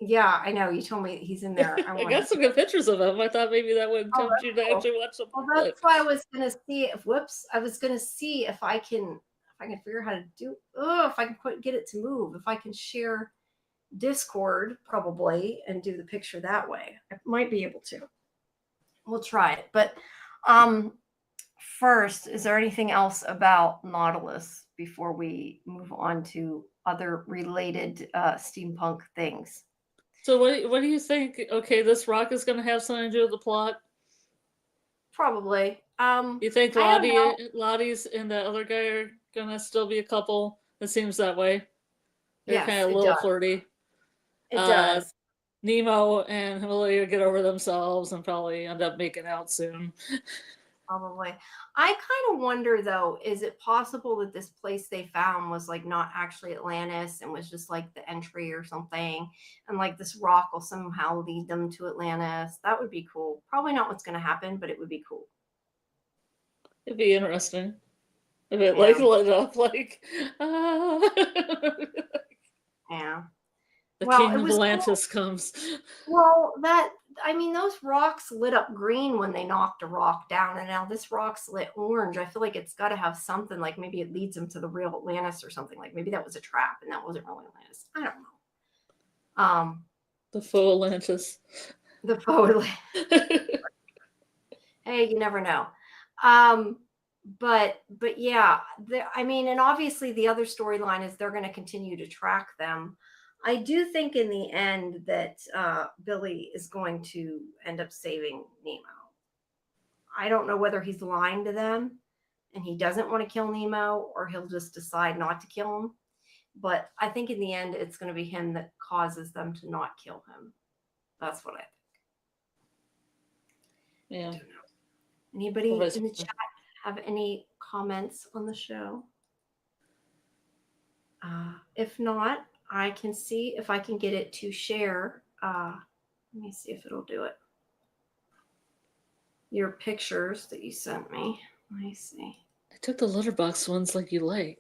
Yeah, I know. You told me he's in there. I I want got some good pictures of him. I thought maybe that would Oh, tempt that's you to cool. actually watch some Well, that's clip. why I was gonna see if. Whoops! I was gonna see if I can figure out how to do. Oh, if I can get it to move. If I can share Discord probably and do the picture that way. I might be able to. We'll try it. But um, first, is there anything else about Nautilus before we move on to other related steampunk things? So what do you think? Okay, this rock is going to have something to do with the plot. Probably. You think I don't know. Lottie's and the other guy are gonna still be a couple? It seems that way. They're kind Yes, of a it little does. flirty. It does. Nemo and Himalaya get over themselves and probably end up making out soon. Probably. I kind of wonder though, is it possible that this place they found was like not actually Atlantis and was just like the entry or something? And like this rock will somehow lead them to Atlantis. That would be cool. Probably not what's going to happen, but it would be cool. It'd be interesting if it Yeah. like lit up like Yeah. the Well, king it of was Atlantis cool. comes. Well, I mean, those rocks lit up green when they knocked a rock down, and now this rock's lit orange. I feel like it's got to have something, like maybe it leads them to the real Atlantis or something. Like maybe that was a trap and that wasn't really Atlantis. I don't know. The faux Atlantis. The poet. Hey, you never know. Um, but yeah, I mean, and obviously the other storyline is they're going to continue to track them. I do think in the end that Billy is going to end up saving Nemo. I don't know whether he's lying to them and he doesn't want to kill Nemo or he'll just decide not to kill him. But I think in the end, it's going to be him that causes them to not kill him. That's what I think. Yeah. Anybody in the chat have any comments on the show? If not, I can see if I can get it to share. Let me see if it'll do it. Your pictures that you sent me. Let me see. I took the letterbox ones like you like.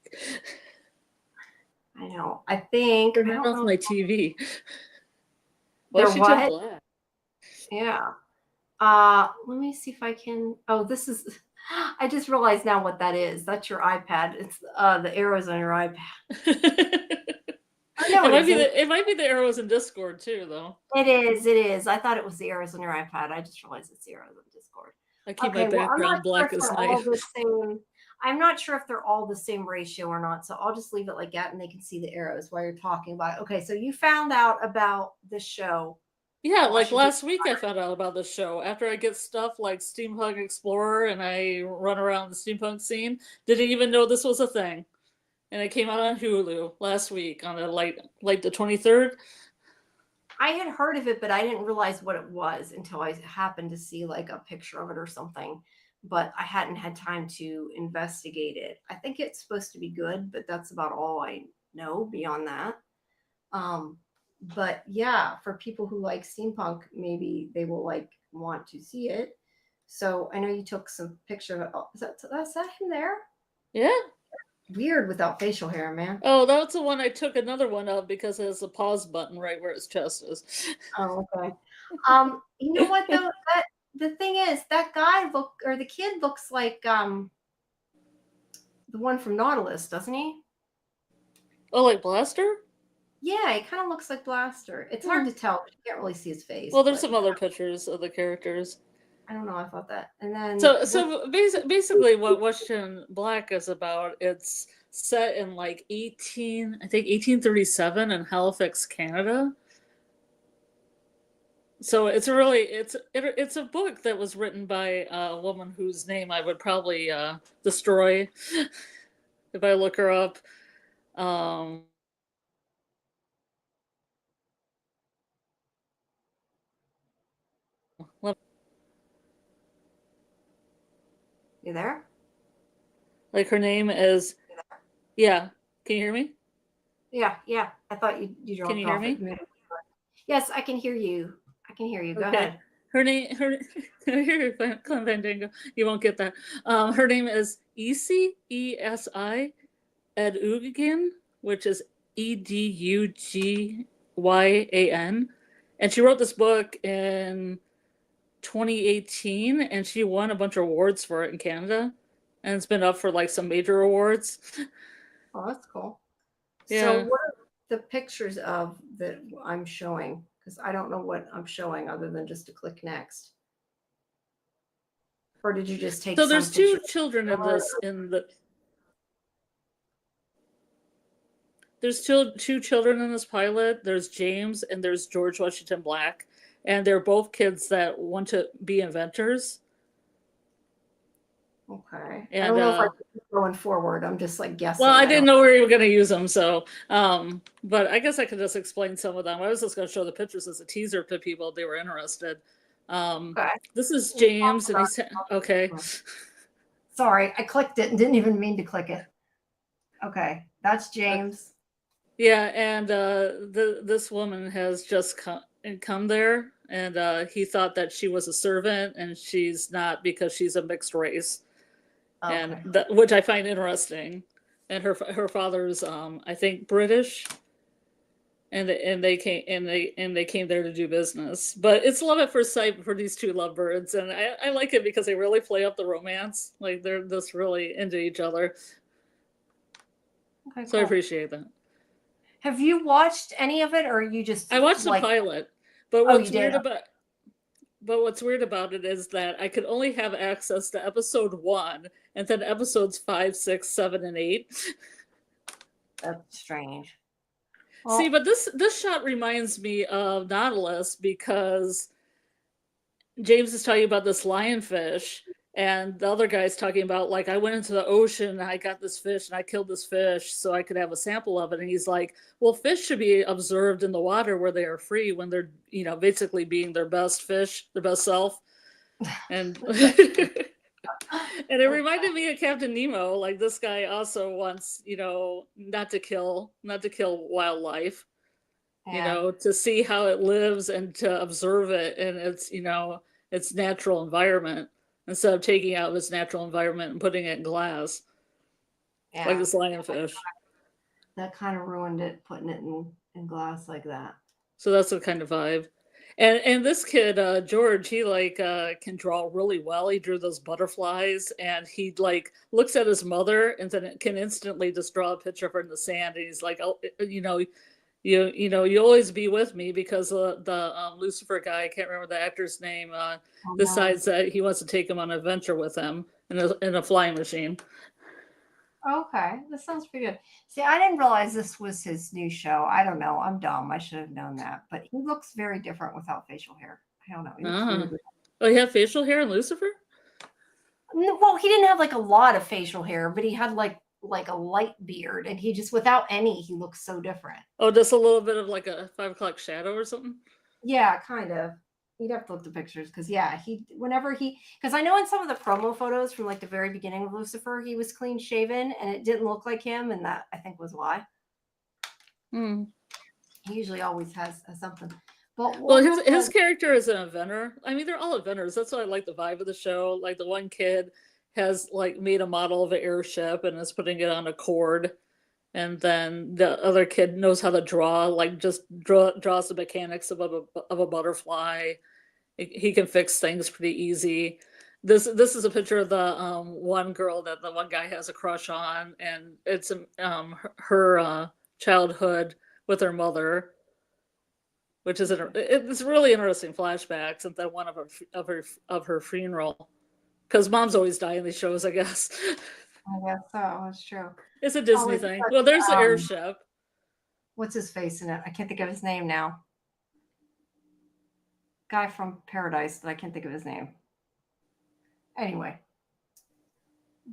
I know. I think They're not off my TV. Why should you have black? Yeah. Let me see if I can. Oh, this is. I just realized now what that is. That's your iPad. It's the arrows on your iPad. No, it might be the arrows in Discord too, though. It is. I thought it was the arrows on your iPad. I just realized it's the arrows on Discord. I keep my background black as night. I'm not sure if they're all the same ratio or not, so I'll just leave it like that and they can see the arrows while you're talking about it. Okay, so you found out about this show. Yeah, like last week I found out about this show. After I get stuff like Steampunk Explorer and I run around the steampunk scene, didn't even know this was a thing. And it came out on Hulu last week on like the 23rd. I had heard of it, but I didn't realize what it was until I happened to see like a picture of it or something. But I hadn't had time to investigate it. I think it's supposed to be good, but that's about all I know beyond that. But yeah, for people who like steampunk, maybe they will like want to see it. So I know you took some picture of it. Oh, is that him there? Yeah. Weird without facial hair, man. Oh, that's the one I took another one of because it has a pause button right where his chest is. Oh, okay. You know what though? The thing is, that guy the kid looks like the one from Nautilus, doesn't he? Oh, like Blaster? Yeah, he kind of looks like Blaster. It's hard to tell. You can't really see his face. Well, there's some other pictures of the characters. I don't know. I thought that. And then so basically what Western Black is about, it's set in like 1837 in Halifax, Canada. So it's a book that was written by a woman whose name I would probably destroy if I look her up. You there? Like her name is, yeah. Can you hear me? Yeah. I thought you dropped off. Can you hear me? Yes, I can hear you. Go ahead. Her name, Fandango. You won't get that. Her name is Esi, E-S-I, Edugin, which is Edugyn. Y-A-N. And she wrote this book in 2018, and she won a bunch of awards for it in Canada. And it's been up for like some major awards. Oh, that's cool. Yeah. So what are the pictures of that I'm showing? Because I don't know what I'm showing other than just to click next. Or did you just take So there's some two pictures? children in this, there's two children in this pilot. There's James and there's George Washington Black. And they're both kids that want to be inventors. Okay. And, I don't know if I'm going forward. I'm just like guessing. Well, I didn't know where you were going to use them, so but I guess I could just explain some of them. I was just going to show the pictures as a teaser to people if they were interested. Okay. This is James, and he's okay. Sorry, I clicked it and didn't even mean to click it. Okay, that's James. Yeah, and this woman has just come there, and he thought that she was a servant, and she's not because she's a mixed race. Okay. And which I find interesting. And her father's I think British, and they came there to do business. But it's love at first sight for these two lovebirds, and I like it because they really play up the romance. Like they're just really into each other. Okay, so cool. I appreciate that. Have you watched any of it, or you just? I watched the pilot, but what's weird about it is that I could only have access to episode 1 and then episodes 5, 6, 7, and 8. That's strange. Well, see, but this shot reminds me of Nautilus because James is talking about this lionfish, and the other guy's talking about, like, I went into the ocean and I got this fish and I killed this fish so I could have a sample of it. And he's like, well, fish should be observed in the water where they are free when they're, basically being their best fish, their best self. And and it reminded me of Captain Nemo. Like, this guy also wants, not to kill wildlife, to see how it lives and to observe it in its natural environment, instead of taking out of its natural environment and putting it in glass. Yeah. Like this lionfish. That kind of ruined it, putting it in glass like that. So that's the kind of vibe. And this kid, George, he can draw really well. He drew those butterflies, and he looks at his mother and then can instantly just draw a picture of her in the sand. And he's like, oh, you always be with me, because the Lucifer guy, I can't remember the actor's name, decides that he wants to take him on an adventure with him in a flying machine. Okay, that sounds pretty good. See, I didn't realize this was his new show. I don't know. I'm dumb. I should have known that. But he looks very different without facial hair. I don't know. Oh, he had facial hair in Lucifer? Well, he didn't have a lot of facial hair, but he had like a light beard, and he just, without any, he looks so different. Oh, just a little bit of like a 5 o'clock shadow or something? Yeah, kind of. You'd have to look at the pictures, because because I know in some of the promo photos from the very beginning of Lucifer, he was clean shaven and it didn't look like him, and that I think was why. He usually always has something. But his character is an inventor. I mean, they're all inventors. That's why I like the vibe of the show. Like, the one kid has made a model of an airship and is putting it on a cord. And then the other kid knows how to draw, draws the mechanics of a butterfly. He can fix things pretty easy. This is a picture of the one girl that the one guy has a crush on, and it's her childhood with her mother, which is it's really interesting flashbacks, and then one of her funeral, because moms always die in these shows, I guess. I guess so. That's true. It's a Disney thing. Well, there's the airship. What's his face in it? I can't think of his name now. Guy from Paradise, but I can't think of his name. Anyway,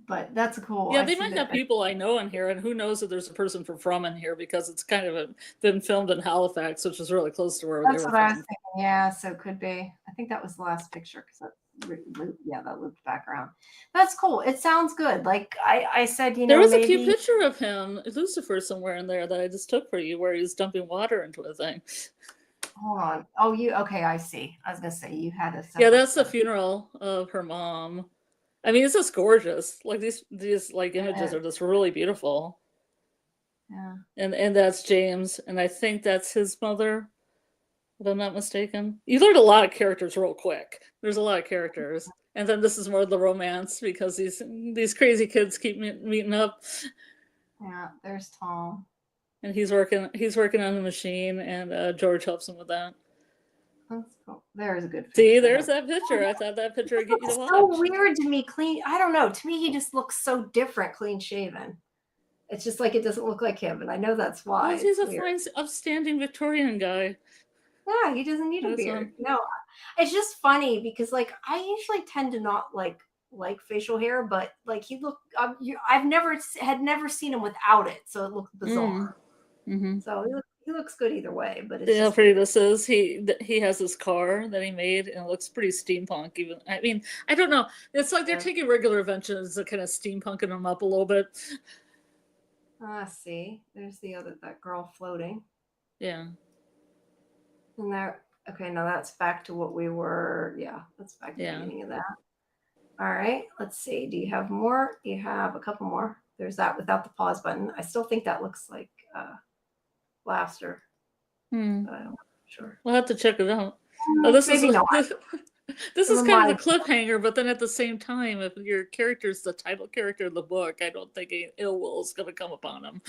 but that's cool. Yeah, they might have people I know in here, and who knows if there's a person from in here, because it's kind of been filmed in Halifax, which is really close to where they were from. That's what I was thinking. Yeah, so it could be. I think that was the last picture, because that looped background. That's cool. It sounds good. Like I said, there was a cute picture of him, Lucifer, somewhere in there that I just took for you, where he's dumping water into a thing. Hold on. Oh, okay, I see. I was gonna say you had a. Yeah, that's the funeral of her mom. I mean, it's just gorgeous. Like these images are just really beautiful. Yeah. And that's James, and I think that's his mother, if I'm not mistaken. You learned a lot of characters real quick. There's a lot of characters. And then this is more of the romance because these crazy kids keep meeting up. Yeah, there's Tom. And he's working on the machine, and George helps him with that. That's cool. There's a good picture. See, there's that picture. I thought that picture would get you to watch. So weird to me. Clean. I don't know. To me, he just looks so different, clean shaven. It's just like it doesn't look like him, and I know that's why. Well, he's a fine, upstanding Victorian guy. Yeah, he doesn't need a beard. No, it's just funny because like I usually tend to not like facial hair, but like he looked. I've never seen him without it, so it looked bizarre. Mm-hmm. So he looks good either way. But it's see how pretty this is. He has this car that he made, and it looks pretty steampunk. Even I mean, I don't know. It's like they're taking regular inventions and kind of steampunking them up a little bit. See, there's that girl floating. Yeah. And there. Okay, now that's back to what we were. Yeah, that's back to the beginning of that. All right, let's see. Do you have more? You have a couple more. There's that without the pause button. I still think that looks like Blaster. But I'm not sure. We'll have to check it out. Oh, this is not. This is kind of the cliffhanger, but then at the same time, if your character's the title character of the book, I don't think ill will is going to come upon him.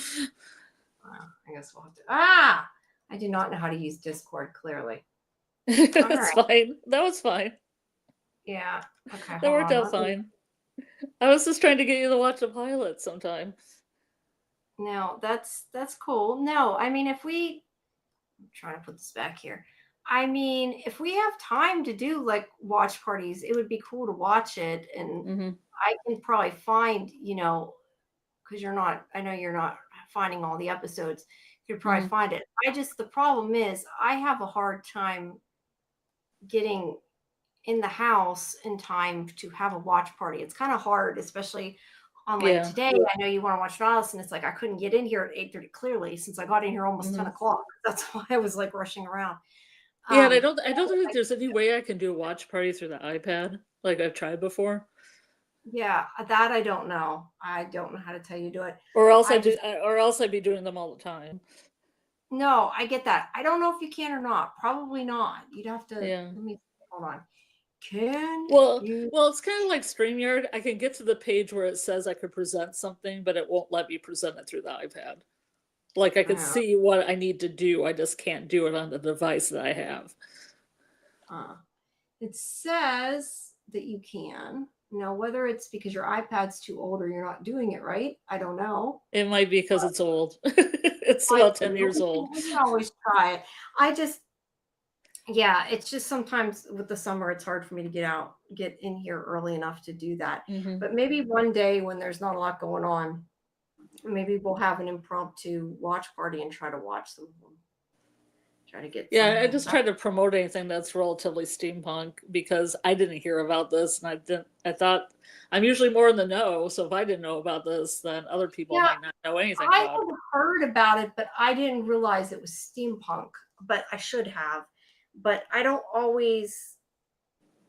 I guess we'll have to. I do not know how to use Discord clearly. That's fine. That was fine. Yeah. Okay. That worked out fine. I was just trying to get you to watch the pilot sometime. No, that's cool. No, I mean, I'm trying to put this back here. I mean, if we have time to do like watch parties, it would be cool to watch it. And I can probably find, because I know you're not finding all the episodes. You could probably find it. The problem is I have a hard time getting in the house in time to have a watch party. It's kind of hard, especially on today. I know you want to watch Nautilus, and it's like I couldn't get in here at 8:30 clearly since I got in here almost 10 o'clock. That's why I was like rushing around. Yeah, and I don't think there's any way I can do a watch party through the iPad like I've tried before. Yeah, that I don't know. I don't know how to tell you to do it. Or else I'd be doing them all the time. No, I get that. I don't know if you can or not. Probably not. You'd have to. Yeah. Let me hold on. Well, it's kind of like StreamYard. I can get to the page where it says I could present something, but it won't let me present it through the iPad. Like I can see what I need to do. I just can't do it on the device that I have. It says that you can. Now, whether it's because your iPad's too old or you're not doing it right, I don't know. It might be because it's old. It's about 10 years old. We can always try it. It's just sometimes with the summer, it's hard for me to get in here early enough to do that. But maybe one day when there's not a lot going on, maybe we'll have an impromptu watch party and try to watch some of them. Try to get. Yeah, I just try to promote anything that's relatively steampunk because I didn't hear about this, and I thought I'm usually more in the know. So if I didn't know about this, then other people might not know anything about it. I had heard about it, but I didn't realize it was steampunk. But I should have. But I don't always.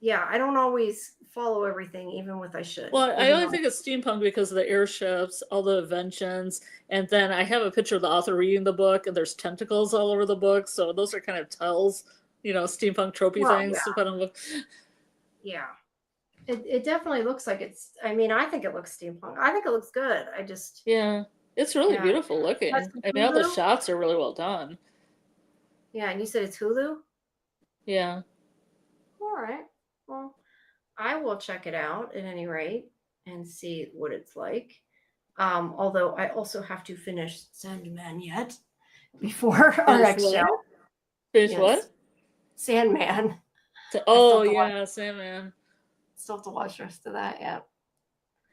Yeah, I don't always follow everything, even with I should. Well, I only think it's steampunk because of the airships, all the inventions, and then I have a picture of the author reading the book, and there's tentacles all over the book, so those are kind of tells, steampunk tropey things to put on the book. Yeah, it definitely looks like it's. I mean, I think it looks steampunk. I think it looks good. It's really beautiful looking. I mean, all the shots are really well done. Yeah, and you said it's Hulu? Yeah. All right. Well, I will check it out at any rate and see what it's like. Although I also have to finish Sandman yet before our next show. Finish what? Sandman. Sandman. Still have to watch the rest of that. Yeah.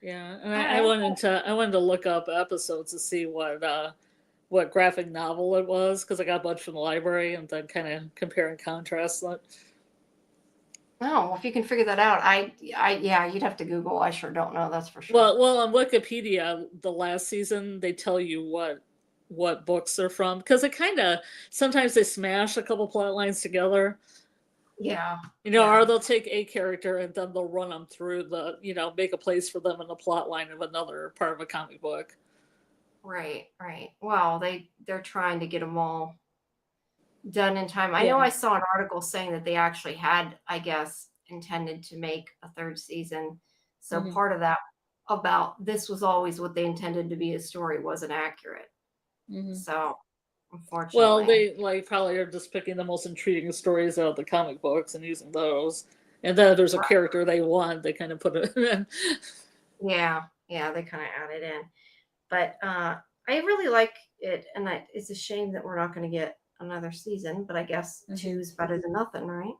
Yeah, and I wanted to look up episodes to see what graphic novel it was because I got a bunch from the library and then kind of compare and contrast that. Oh, well, if you can figure that out, you'd have to Google. I sure don't know. That's for sure. Well, on Wikipedia, the last season, they tell you what books they're from because it kind of sometimes they smash a couple plot lines together. Yeah. Or they'll take a character and then they'll run them through make a place for them in the plot line of another part of a comic book. Right, right. Well, they're trying to get them all done in time. I know Yeah. I saw an article saying that they actually had, I guess, intended to make a third season. So Hmm. part of that about this was always what they intended to be a story wasn't accurate. Hmm. So Well, unfortunately. they like probably are just picking the most intriguing stories out of the comic books and using those. And then if there's a Right. character they want, they kind of put it in. Yeah, yeah, they kind of added in. But I really like it, and it's a shame that we're not going to get another season. But I guess Hmm. two's better than nothing, right?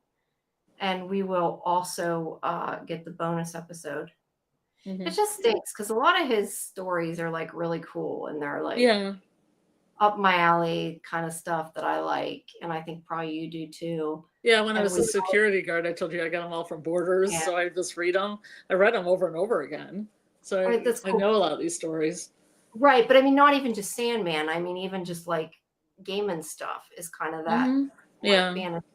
And we will also get the bonus episode. Hmm. It just stinks because a lot of his stories are like really cool, and they're like Yeah. up my alley kind of stuff that I like, and I think probably you do too. Yeah, when I And was we, a security guard, I told you I got them all from Borders, yeah, so I just read them. I read them over and over again, so right, that's I cool, know a lot of these stories. right? But I mean, not even just Sandman. I mean, even just like Gaiman stuff is kind of that Hmm. like Yeah. fantasy.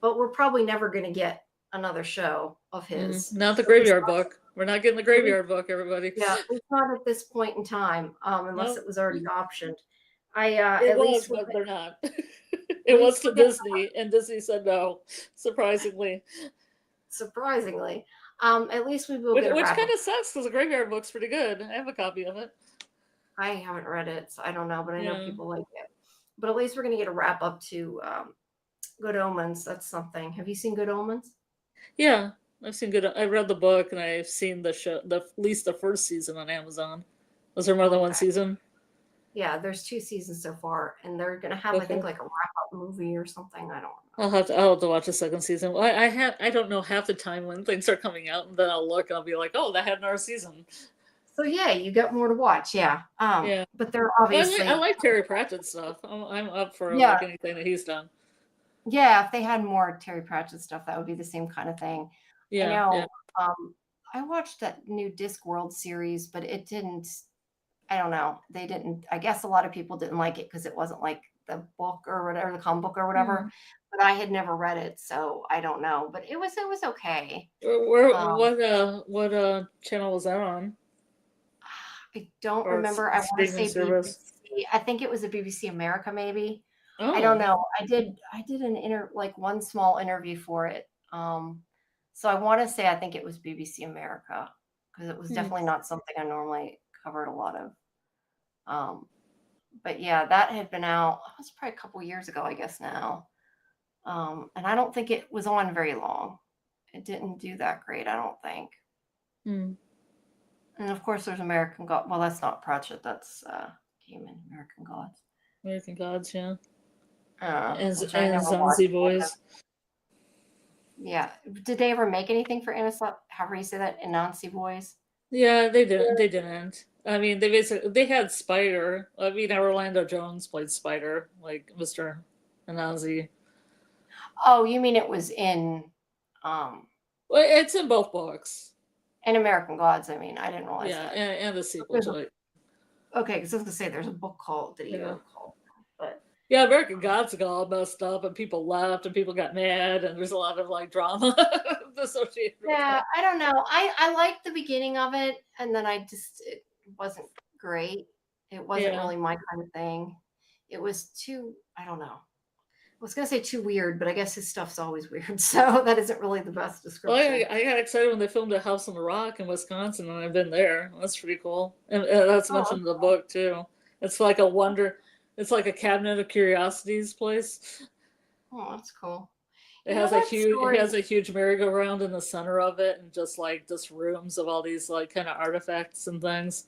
But we're probably never going to get another show of his. Not the At least graveyard book. We're not getting the not, at least, graveyard book, everybody. yeah, at least not at this point in time, unless No, it was already optioned. I it at was, least we're but they're not. at It was least to we're getting Disney, and Disney said no, surprisingly. surprisingly. At least we will Which, get a which wrap kind up. of sucks because the graveyard book's pretty good. I have a copy of it. I haven't read it, so I don't know, but I know Yeah. people like it. But at least we're going to get a wrap up to Good Omens. That's something. Have you seen Good Omens? Yeah. I've seen good. I read the book and I've seen the show, at least the first season on Amazon. Was there more than one Okay. season? Yeah, there's 2 seasons so far, and they're going to have, I think, Okay. like a wrap up movie or something. I don't know. I'll have to watch the second season. Well, I don't know half the time when things are coming out, and then I'll look and I'll be like, oh, that had another season. So yeah, you got more to watch. Yeah. Yeah. But they're Well, I obviously, like Terry Pratchett stuff. I'm up for yeah, like anything that he's done. yeah. If they had more Terry Pratchett stuff, that would be the same kind of thing. I Yeah, yeah. know. I watched that new Discworld series, but it didn't. I don't know. They didn't. I guess a lot of people didn't like it because it wasn't like the book or whatever, the comic book or whatever. Hmm. But I had never read it, so I don't know. But it was okay. Um, What channel was that on? I don't Or remember. I want to streaming say service? BBC. I think it was a BBC America, maybe. I don't Oh. know. I did an like one small interview for it. So I want to say I think it was BBC America because it was Hmm. definitely not something I normally covered a lot of. Um, but yeah, that had been out. It was probably a couple years ago, I guess now. And I don't think it was on very long. It didn't do that great, I don't think. Hmm. And of course, there's American God. Well, that's not Pratchett. That's Gaiman, American Gods. American Gods, yeah. Which I And never watched. Zanzi Boys. Yeah. Did they ever make anything for Innocent? However you say that, Anansi Boys? Yeah, they didn't. They didn't. I mean, they had Spider. I mean, Orlando Jones played Spider, like Mr. Anansi. Oh, you mean it was um Well, it's in both books. in American Gods? I mean, I didn't realize Yeah, that. and the sequel There's a, to it. okay, because I was gonna say there's a book called that you Yeah. wrote called, but Yeah, American Gods got all messed up, and people left, and people got mad, and there's a lot of like drama associated with yeah, that. I don't know. I liked the beginning of it, and then it wasn't great. It wasn't Yeah. really my kind of thing. It was too, I don't know. I was gonna say too weird, but I guess his stuff's always weird, so that isn't really the best Well, description. I got excited when they filmed a House on the Rock in Wisconsin, and I've been there. That's pretty cool, and that's Oh, mentioned in the book too. It's like a wonder. It's like a cabinet of curiosities place. oh, that's cool. It You know has a that huge it story? has a huge merry-go-round in the center of it, and just rooms of all these like kind of artifacts and things.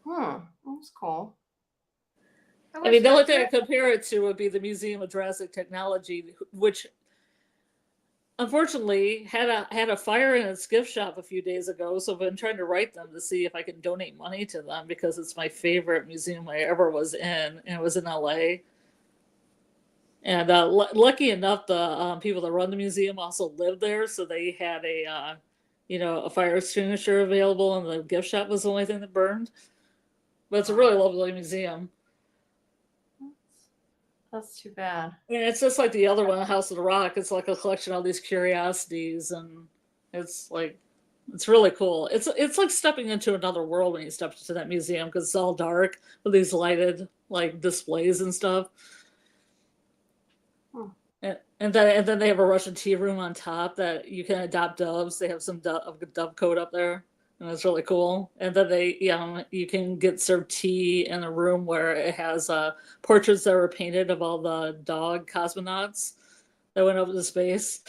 That's cool. I I wish mean, the only that thing I there. compare it to would be the Museum of Jurassic Technology, which unfortunately had a fire in its gift shop a few days ago. So I've been trying to write them to see if I can donate money to them because it's my favorite museum I ever was in, and it was in LA. And lucky enough, the people that run the museum also lived there, so they had a fire extinguisher available, and the gift shop was the only thing that burned. But it's a Oh, really lovely museum. that's too bad. And it's just like the other one, House of the Rock. It's like a collection of all these curiosities, and it's like It's really cool. It's like stepping into another world when you step into that museum because it's all dark with these lighted like displays and stuff. And then they have a Russian tea room on top that you can adopt doves. They have some dove code up there, and it's really cool. And then you can get served tea in a room where it has portraits that were painted of all the dog cosmonauts that went up into space.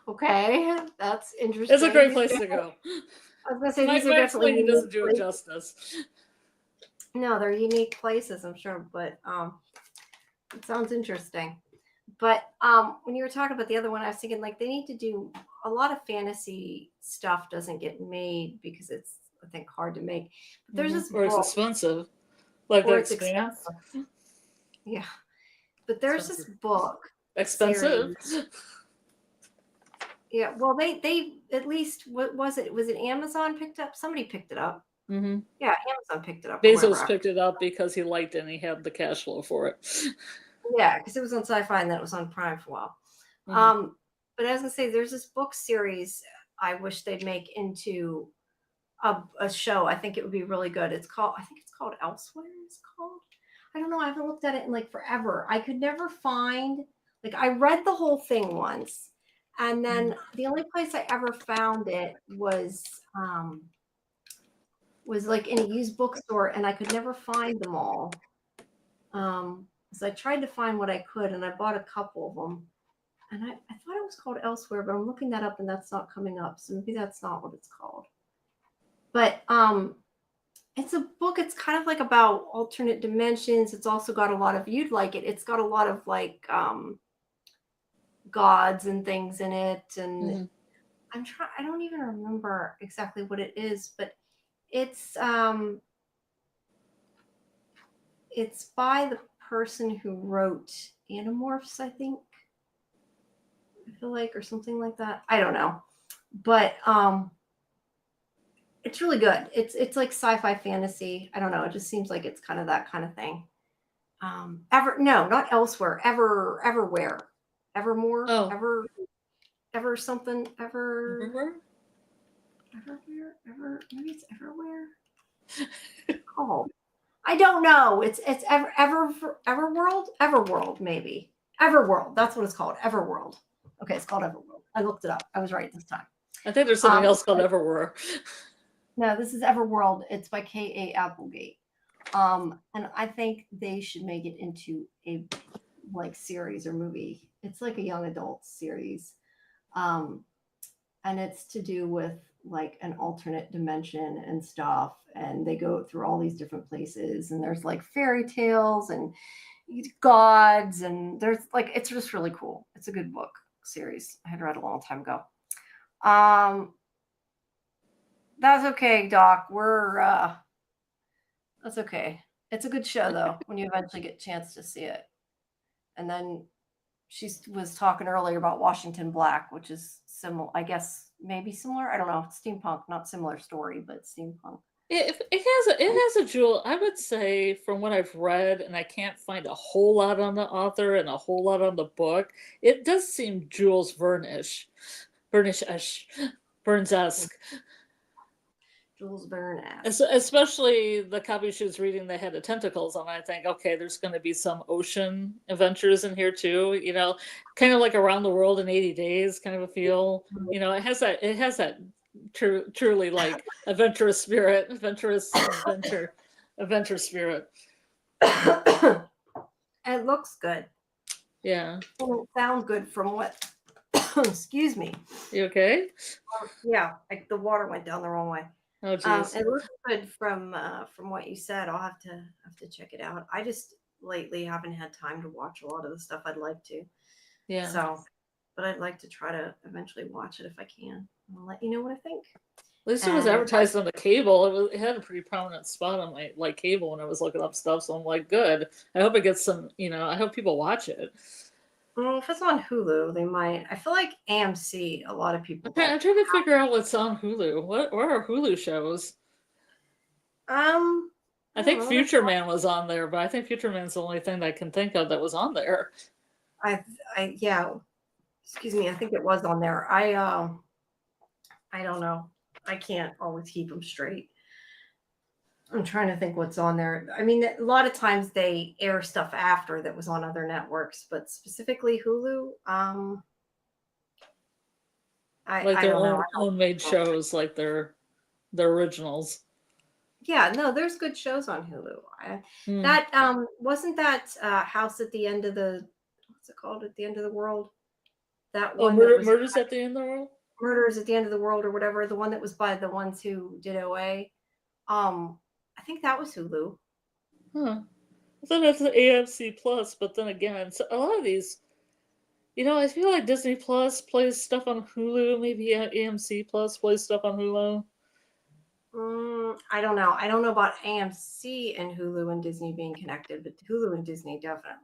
Okay, that's interesting. It's a great place to go. I was gonna say My these are definitely explaining doesn't do it places. justice. No, they're unique places, I'm sure, but it sounds interesting. But when you were talking about the other one, I was thinking like they need to do a lot of fantasy stuff doesn't get made because it's I think hard to make. But there's this or it's book, expensive, like or the it's Expanse. expensive. Yeah, but there's this book Expensive. series. Yeah, well, they at least what was it? Was it Amazon picked up? Somebody picked it up. Mm-hmm. Yeah, Amazon picked it up. Bezos picked it up because he liked it and he had the cash flow for it. Yeah, because it was on Sci-Fi and then it was on Prime for a while. Mm-hmm. But I was gonna say, there's this book series I wish they'd make into a show. I think it would be really good. I think it's called Elsewhere. It's called. I don't know. I haven't looked at it in like forever. I could never find. Like I read the whole thing once, and then the only place I ever found it was like in a used bookstore, and I could never find them all. So I tried to find what I could, and I bought a couple of them. And I thought it was called Elsewhere, but I'm looking that up, and that's not coming up. So maybe that's not what it's called. But it's a book. It's kind of like about alternate dimensions. It's also got a lot of you'd like it. It's got a lot of like gods and things in it, and I don't even remember exactly what it is, but it's by the person who wrote Animorphs, I think. I feel like, or something like that. I don't know, but it's really good. It's like sci-fi fantasy. I don't know. It just seems like it's kind of that kind of thing. Not Elsewhere. Everywhere. Evermore. Oh. Ever something. Everywhere? Maybe it's Everywhere. Oh, I don't know. It's Everworld maybe. Everworld. That's what it's called. Everworld. Okay, it's called Everworld. I looked it up. I was right this time. I think there's something else called Everwhere. No, this is Everworld. It's by K.A. Applegate. And I think they should make it into a like series or movie. It's like a young adult series. And it's to do with like an alternate dimension and stuff. And they go through all these different places, and there's like fairy tales and gods, and there's like it's just really cool. It's a good book series. I had read a long time ago. That's okay, Doc. That's okay. It's a good show though when you eventually get a chance to see it. And then she was talking earlier about Washington Black, which is similar, I guess, maybe similar. I don't know. Steampunk, not similar story, but steampunk. It has a jewel. I would say from what I've read, and I can't find a whole lot on the author and a whole lot on the book. It does seem Jules Verne-ish, Burns-esque. Jules Verne-esque. Especially the copy she was reading that had the tentacles on. I think, okay, there's going to be some ocean adventures in here too. You know, kind of like Around the World in 80 Days kind of a feel. You know, it has that. Truly like adventurous spirit, adventure spirit. It looks good. Yeah. And it sounds good from what excuse me. You okay? Yeah, like the water went down the wrong way. Oh geez. It looks good from what you said. I'll have to check it out. I just lately haven't had time to watch a lot of the stuff I'd like to. Yeah. So, but I'd like to try to eventually watch it if I can. I'll let you know what I think. At least it was advertised on the cable. It had a pretty prominent spot on my like cable when I was looking up stuff. So I'm like, good. I hope it gets some. You know, I hope people watch it. Well, if it's on Hulu, they might. I feel like AMC. A lot of people. I'm trying to figure out what's on Hulu. What are Hulu shows? I think Future Man was on there, but I think Future Man's the only thing that I can think of that was on there. Yeah. Excuse me. I think it was on there. I don't know. I can't always keep them straight. I'm trying to think what's on there. I mean, a lot of times they air stuff after that was on other networks, but specifically Hulu, Like I their don't know. own made shows, like their originals. Yeah, no, there's good shows on Hulu. Hmm. That wasn't that House at the End of the what's it called, At the End of the World? That Oh, one that was Murders at the End of the World? Murders at the End of the World or whatever, the one that was by the ones who did OA. I think that was Hulu. Huh. I thought that's the AMC Plus, but then again, so a lot of these, I feel like Disney Plus plays stuff on Hulu, maybe AMC Plus plays stuff on Hulu. I don't know. I don't know about AMC and Hulu and Disney being connected, but Hulu and Disney definitely.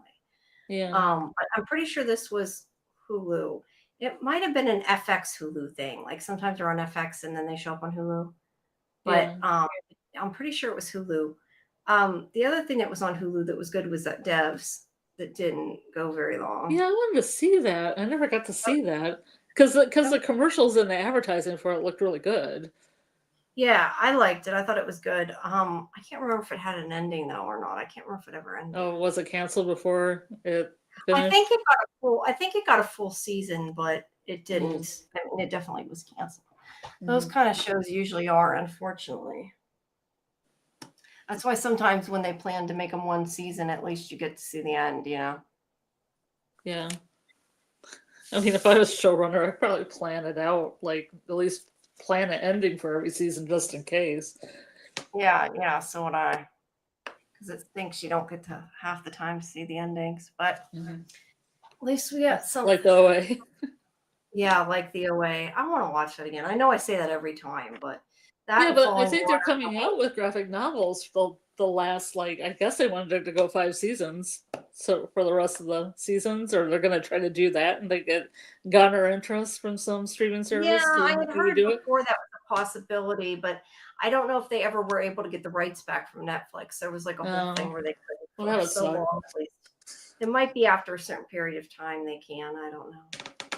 Yeah. But I'm pretty sure this was Hulu. It might have been an FX Hulu thing. Like sometimes they're on FX and then they show up on Hulu. But Yeah. I'm pretty sure it was Hulu. The other thing that was on Hulu that was good was that Devs that didn't go very long. Yeah, I wanted to see that. I never got to see that because the commercials and the advertising for it looked really good. Yeah, I liked it. I thought it was good. I can't remember if it had an ending though or not. I can't remember if it ever ended. Oh, was it canceled before it finished? I think it got a full season, but it didn't. I mean, it definitely was canceled. Those kind of shows usually are, unfortunately. That's why sometimes when they plan to make them one season, at least you get to see the end, Yeah. I mean, if I was showrunner, I'd probably plan it out, like at least plan an ending for every season just in case. Yeah, so would I. Because it thinks you don't get to half the time to see the endings, but at least we got something. Like the OA. Yeah, like the OA. I want to watch that again. I know I say that every time, but that Yeah, but I Falling think they're Water. coming out with graphic novels for the last, like, I guess they wanted it to go 5 seasons. So for the rest of the seasons, or they're going to try to do that and they get garner interest from some streaming service Yeah, I to had maybe heard do it. before that was a possibility, but I don't know if they ever were able to get the rights back from Netflix. There was like a whole thing where they couldn't Well, that for would so suck. long. At least it might be after a certain period of time they can. I don't know.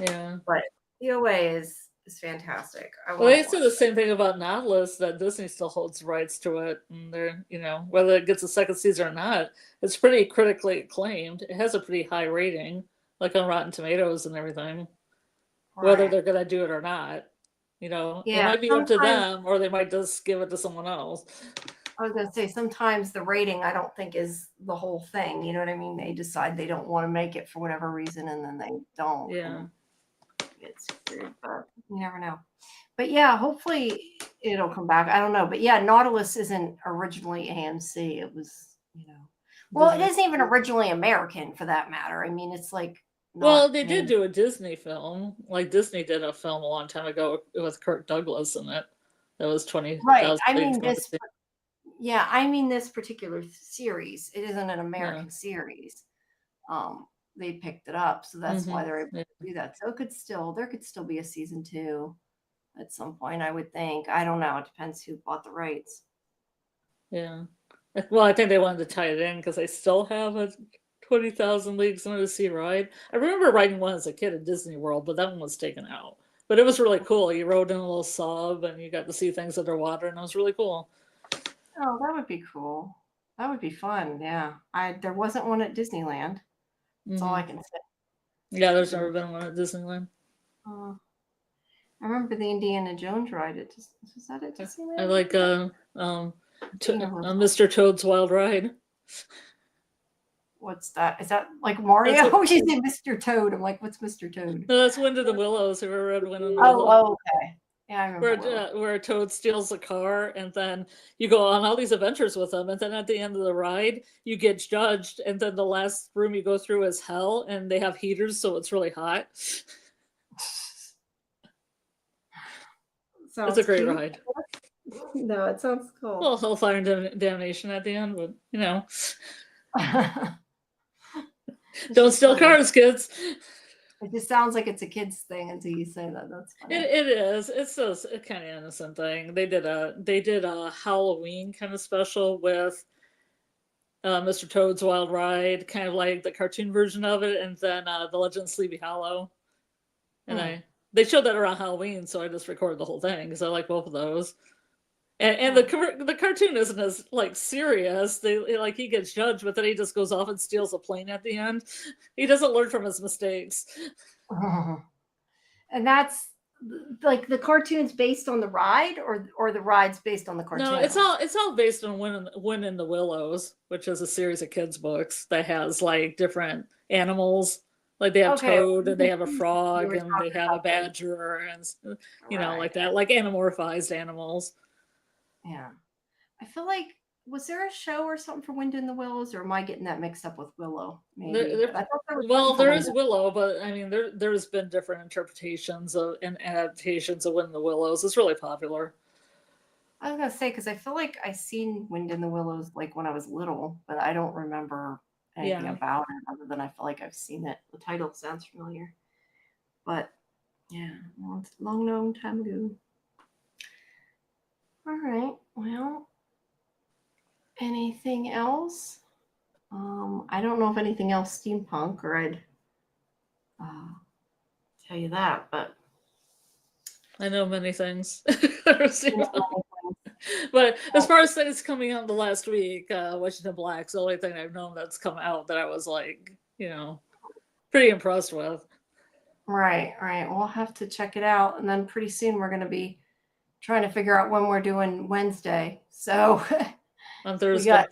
Yeah. But the OA is fantastic. Well, they say the same thing about Nautilus, that Disney still holds rights to it, and they're, whether it gets a second season or not, it's pretty critically acclaimed. It has a pretty high rating, like on Rotten Tomatoes and everything. Right. Whether they're going to do it or not, it might be up to them, or they might just give it to someone else. I was going to say, sometimes the rating I don't think is the whole thing. You know what I mean? They decide they don't want to make it for whatever reason, and then they don't. Yeah. It's weird, but you never know. But yeah, hopefully it'll come back. I don't know. But yeah, Nautilus isn't originally AMC. It was, well, it isn't even originally American for that matter. I mean, it's like. Well, they did do a Disney film. Like Disney did a film a long time ago with Kirk Douglas in it. That was 20,000. Right. I mean this. Yeah, I mean this particular series. It isn't an American series. They picked it up, so that's why they're able to do that. So there could still be a season 2 at some point, I would think. I don't know. It depends who bought the rights. Yeah. Well, I think they wanted to tie it in because they still have a 20,000 Leagues Under the Sea ride. I remember riding one as a kid at Disney World, but that one was taken out. But it was really cool. You rode in a little sub and you got to see things underwater, and it was really cool. Oh, that would be cool. That would be fun. Yeah. There wasn't one at Disneyland. That's all I can say. Yeah, there's never been one at Disneyland. I remember the Indiana Jones ride. Was that at Disneyland? I like Mr. Toad's Wild Ride. What's that? Is that like Mario? You say Mr. Toad. I'm like, what's Mr. Toad? No, that's Wind in the Willows. Have you ever read Wind in the Willows? Oh, okay. Yeah, I remember. Where Toad steals a car, and then you go on all these adventures with him, and then at the end of the ride, you get judged, and then the last room you go through is hell, and they have heaters, so it's really hot. It's a great ride. No, it sounds cool. Well, Hellfire and Damnation at the end, but don't steal cars, kids. It just sounds like it's a kid's thing until you say that. That's funny. It is. It's a kind of innocent thing. They did a Halloween kind of special with Mr. Toad's Wild Ride, kind of like the cartoon version of it, and then The Legend of Sleepy Hollow. And they showed that around Halloween, so I just recorded the whole thing because I like both of those. And the cartoon isn't as like serious. They like he gets judged, but then he just goes off and steals a plane at the end. He doesn't learn from his mistakes. And that's like the cartoon's based on the ride, or the ride's based on the cartoon? No, it's all based on Win in the Willows, which is a series of kids books that has like different animals. Like they have Toad, and they have a frog, and they have a badger, and like that, like anamorphized animals. Yeah, I feel like, was there a show or something for Wind in the Willows, or am I getting that mixed up with Willow? Maybe. There is Willow, but I mean, there's been different interpretations and adaptations of Wind in the Willows. It's really popular. I was gonna say, because I feel like I seen Wind in the Willows like when I was little, but I don't remember anything about it other than I feel like I've seen it. The title sounds familiar, but yeah, well, it's a long time ago. All right, well, anything else? I don't know if anything else steampunk, or I'd tell you that, but I know many things. But as far as things coming out the last week, Washington Black's the only thing I've known that's come out that I was like, pretty impressed with. Right. We'll have to check it out, and then pretty soon we're going to be trying to figure out when we're doing Wednesday. So on Thursday.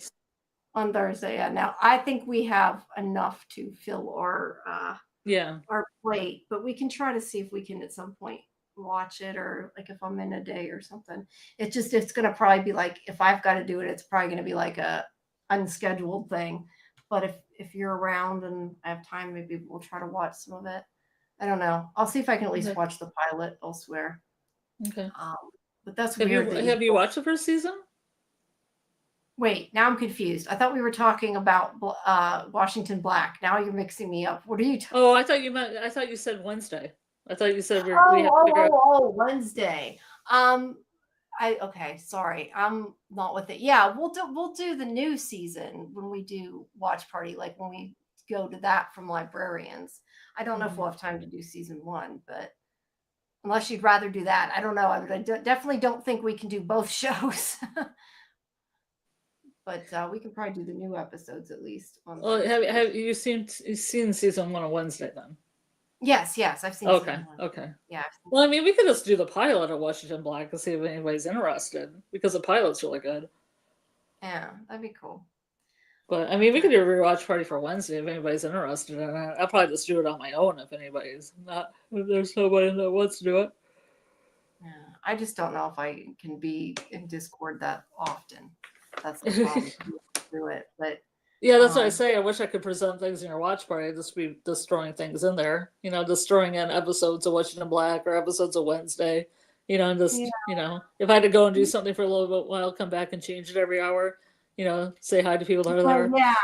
On Thursday, yeah. Now I think we have enough to fill our plate, but we can try to see if we can at some point watch it, or like if I'm in a day or something. It's gonna probably be like, if I've got to do it, it's probably gonna be like a unscheduled thing. But if you're around and I have time, maybe we'll try to watch some of it. I don't know. I'll see if I can at least watch the pilot elsewhere. Okay. But that's weird. Have you watched the first season? Wait, now I'm confused. I thought we were talking about Washington Black. Now you're mixing me up. What are you talking? Oh, I thought you said Wednesday. I thought you said we have to figure out Wednesday. Okay, sorry, I'm not with it. Yeah, we'll do the new season when we do watch party, like when we go to that from Librarians. I don't know if we'll have time to do season 1, but unless you'd rather do that, I don't know. I definitely don't think we can do both shows. But we can probably do the new episodes at least. Well, have you seen season 1 on Wednesday then? Yes, I've seen. Okay. Yeah. Well, I mean, we could just do the pilot of Washington Black and see if anybody's interested, because the pilot's really good. Yeah, that'd be cool. But I mean, we could do a rewatch party for Wednesday if anybody's interested in it. I'll probably just do it on my own if there's nobody that wants to do it. Yeah, I just don't know if I can be in Discord that often. That's the problem. Do it, but. Yeah, that's what I say. I wish I could present things in your watch party. I'd just be destroying things in there. Destroying in episodes of Washington Black or episodes of Wednesday. If I had to go and do something for a little bit while, come back and change it every hour. Say hi to people that are there. Yeah,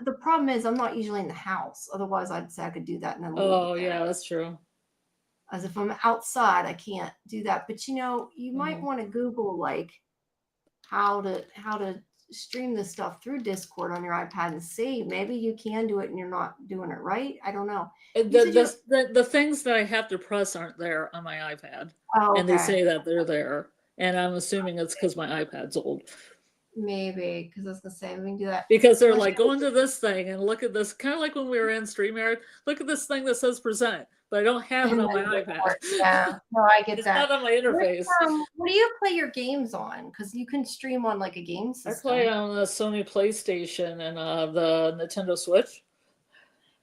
the problem is I'm not usually in the house. Otherwise, I'd say I could do that. And then that's true. As if I'm outside, I can't do that. But you might want to Google like how to stream this stuff through Discord on your iPad and see. Maybe you can do it and you're not doing it right. I don't know. The things that I have to press aren't there on my iPad. Oh, okay. And they say that they're there. And I'm assuming it's because my iPad's old. Maybe, because I was going to say, let me do that. Because they're like, go into this thing and look at this, kind of like when we were in StreamYard, look at this thing that says present, but I don't have it on my iPad. Yeah, no, I get it's that. It's not on my interface. What do you play your games on? Because you can stream on like a game system. I play on the Sony PlayStation and the Nintendo Switch.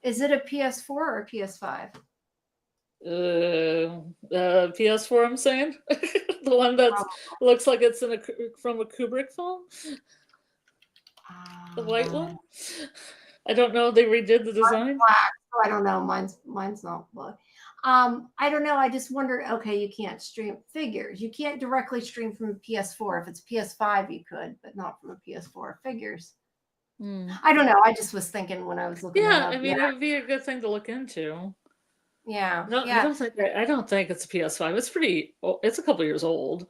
Is it a PS4 or a PS5? PS4, I'm saying. The one that looks like it's from a Kubrick film. The white one. I don't know. They redid the design. Black, so I don't know. Mine's not black. I don't know. I just wonder. Okay, you can't stream figures. You can't directly stream from a PS4. If it's PS5, you could, but not from a PS4 figures. I don't know. I just was thinking when I was looking. Yeah, I mean, it would be a good thing to look into. Yeah. No, yeah. I don't think it's a PS5. It's a couple years old.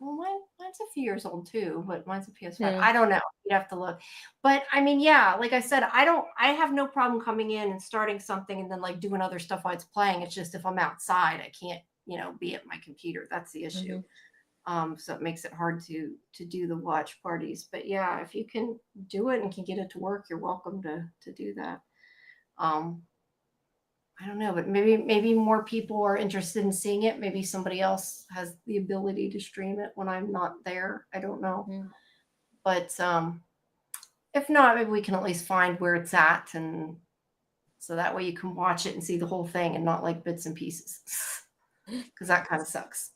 Well, mine's a few years old too, but mine's a PS5. Yeah. I don't know. You'd have to look. But I mean, yeah, like I said, I have no problem coming in and starting something and then like doing other stuff while it's playing. It's just if I'm outside, I can't, be at my computer. That's the issue. So it makes it hard to do the watch parties. But yeah, if you can do it and can get it to work, you're welcome to do that. I don't know, but maybe more people are interested in seeing it. Maybe somebody else has the ability to stream it when I'm not there. I don't know. But if not, maybe we can at least find where it's at, and so that way you can watch it and see the whole thing and not like bits and pieces, because that kind of sucks.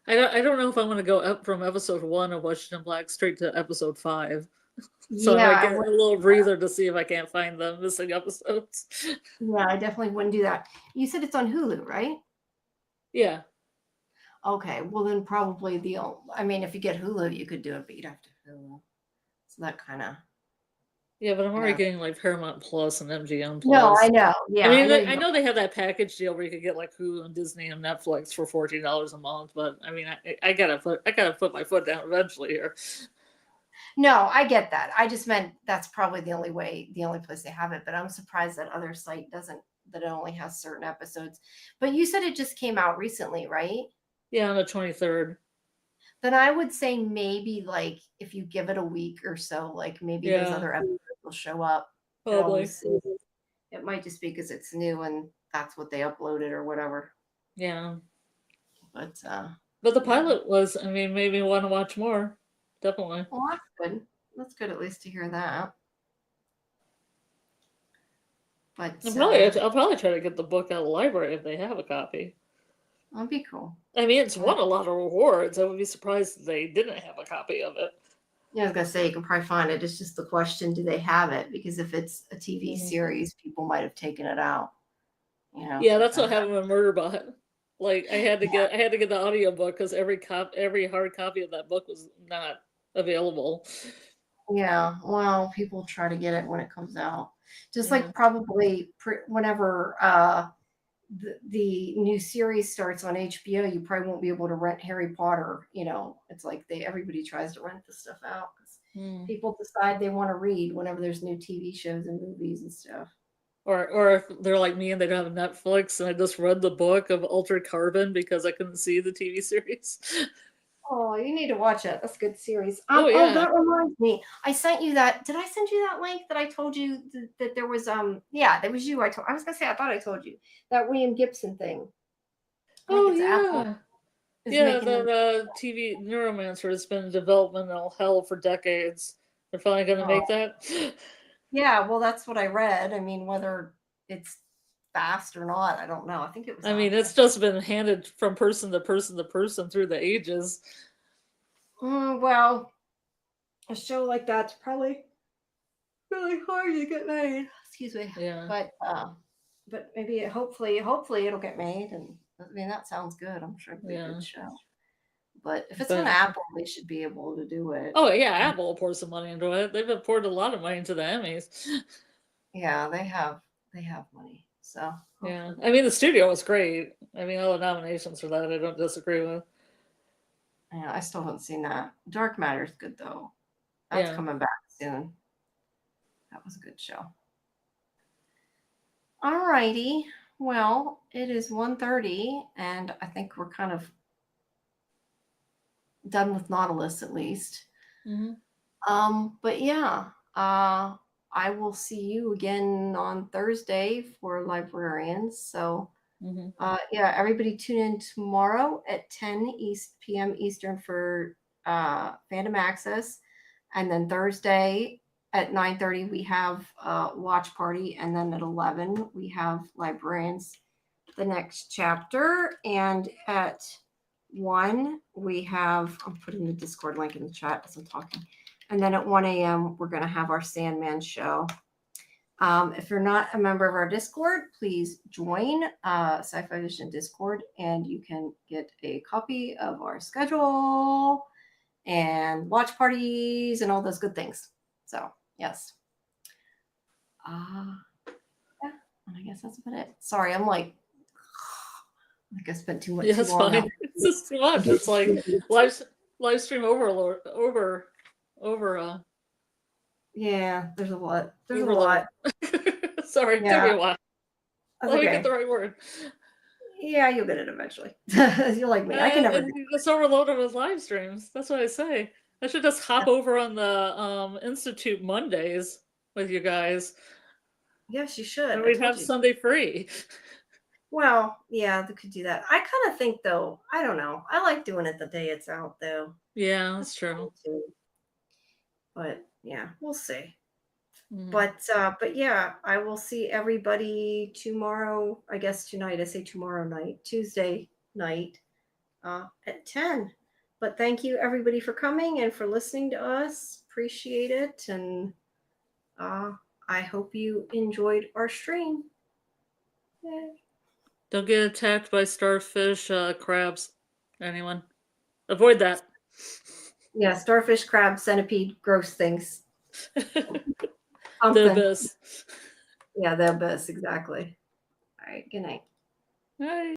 I don't know if I'm going to go up from episode 1 of Washington Black straight to episode 5. So Yeah, I might get a little breather to see if I can't find the missing episodes. Yeah, I definitely wouldn't do that. You said it's on Hulu, right? Yeah. Okay, well then probably if you get Hulu, you could do it, but you'd have to Hulu. So that kind of. Yeah, but I'm already getting like Paramount Plus and MGM Plus. No, I know. Yeah, I know they have that package deal where you could get like Hulu and Disney and Netflix for $14 a month, but I mean, I gotta put my foot down eventually here. No, I get that. I just meant that's probably the only place they have it. But I'm surprised that other site doesn't, that it only has certain episodes. But you said it just came out recently, right? Yeah, on the 23rd. Then I would say maybe like if you give it a week or so, like maybe those other episodes will show up. Probably. It might just be because it's new and that's what they uploaded or whatever. Yeah. But the pilot was, made me want to watch more. Definitely. Well, that's good. That's good at least to hear that. But I'll probably try to get the book out of the library if they have a copy. That'd be cool. I mean, it's won a lot of awards. I would be surprised if they didn't have a copy of it. Yeah, I was gonna say you can probably find it. It's just the question: do they have it? Because if it's a TV series, people might have taken it out. Yeah, that's what happened with Murderbot. Like I had to get the audiobook because every hard copy of that book was not available. Yeah, well, people try to get it when it comes out. Just like probably whenever the new series starts on HBO, you probably won't be able to rent Harry Potter. It's like everybody tries to rent the stuff out because people decide they want to read whenever there's new TV shows and movies and stuff. Or if they're like me and they don't have Netflix and I just read the book of Altered Carbon because I couldn't see the TV series. Oh, you need to watch it. That's a good series. Oh, yeah. That reminds me. I sent you that. Did I send you that link that I told you that there was yeah, that was you. I was gonna say I thought I told you that William Gibson thing. Oh yeah. Yeah, the TV Neuromancer has been in developmental hell for decades. They're finally gonna make that. Yeah, well, that's what I read. I mean, whether it's fast or not, I don't know. I think it was. It's just been handed from person to person to person through the ages. Well, a show like that's probably really hard to get made. Excuse me. Yeah. But maybe hopefully it'll get made, and that sounds good. I'm sure it'll be a good show. But if it's on Apple, they should be able to do it. Oh yeah, Apple will pour some money into it. They've poured a lot of money into the Emmys. Yeah, they have money. So yeah, the studio was great. All the nominations for that, I don't disagree with. Yeah, I still haven't seen that. Dark Matter's good though. That's coming back soon. That was a good show. All righty. Well, it is 1:30, and I think we're kind of done with Nautilus at least. But yeah, I will see you again on Thursday for Librarians. So yeah, everybody tune in tomorrow at 10 p.m. Eastern for Fandom Access, and then Thursday at 9:30 we have Watch Party, and then at 11 we have Librarians, the next chapter, and at 1 we have, I'm putting the Discord link in the chat as I'm talking, and then at 1 a.m. we're going to have our Sandman show. If you're not a member of our Discord, please join Sci-Fivision Discord, and you can get a copy of our schedule and watch parties and all those good things. So yes. Yeah, and I guess that's about it. Sorry, I'm like I spent too much. Yeah, that's fine. It's just too much. It's like live stream overload over. Yeah, there's a lot. There's a overload. lot. Sorry, Yeah. took me a while. That's Let me okay. get the right word. Yeah, you'll get it eventually. You're like me. I can never. It's overloaded with live streams. That's what I say. I should just hop over on the Institute Mondays with you guys. Yes, you should. And we'd have Sunday free. Well, yeah, they could do that. I kind of think, though, I don't know. I like doing it the day it's out, though. Yeah, that's true. But yeah, we'll see. Mm. But yeah, I will see everybody tomorrow. I guess tonight. I say tomorrow night, Tuesday night, at 10. But thank you everybody for coming and for listening to us. Appreciate it, and I hope you enjoyed our stream. Yeah. Don't get attacked by starfish, crabs. Anyone? Avoid that. Yeah, starfish, crab, centipede, gross things. The abyss. Yeah, the abyss, exactly. All right, good night. Bye.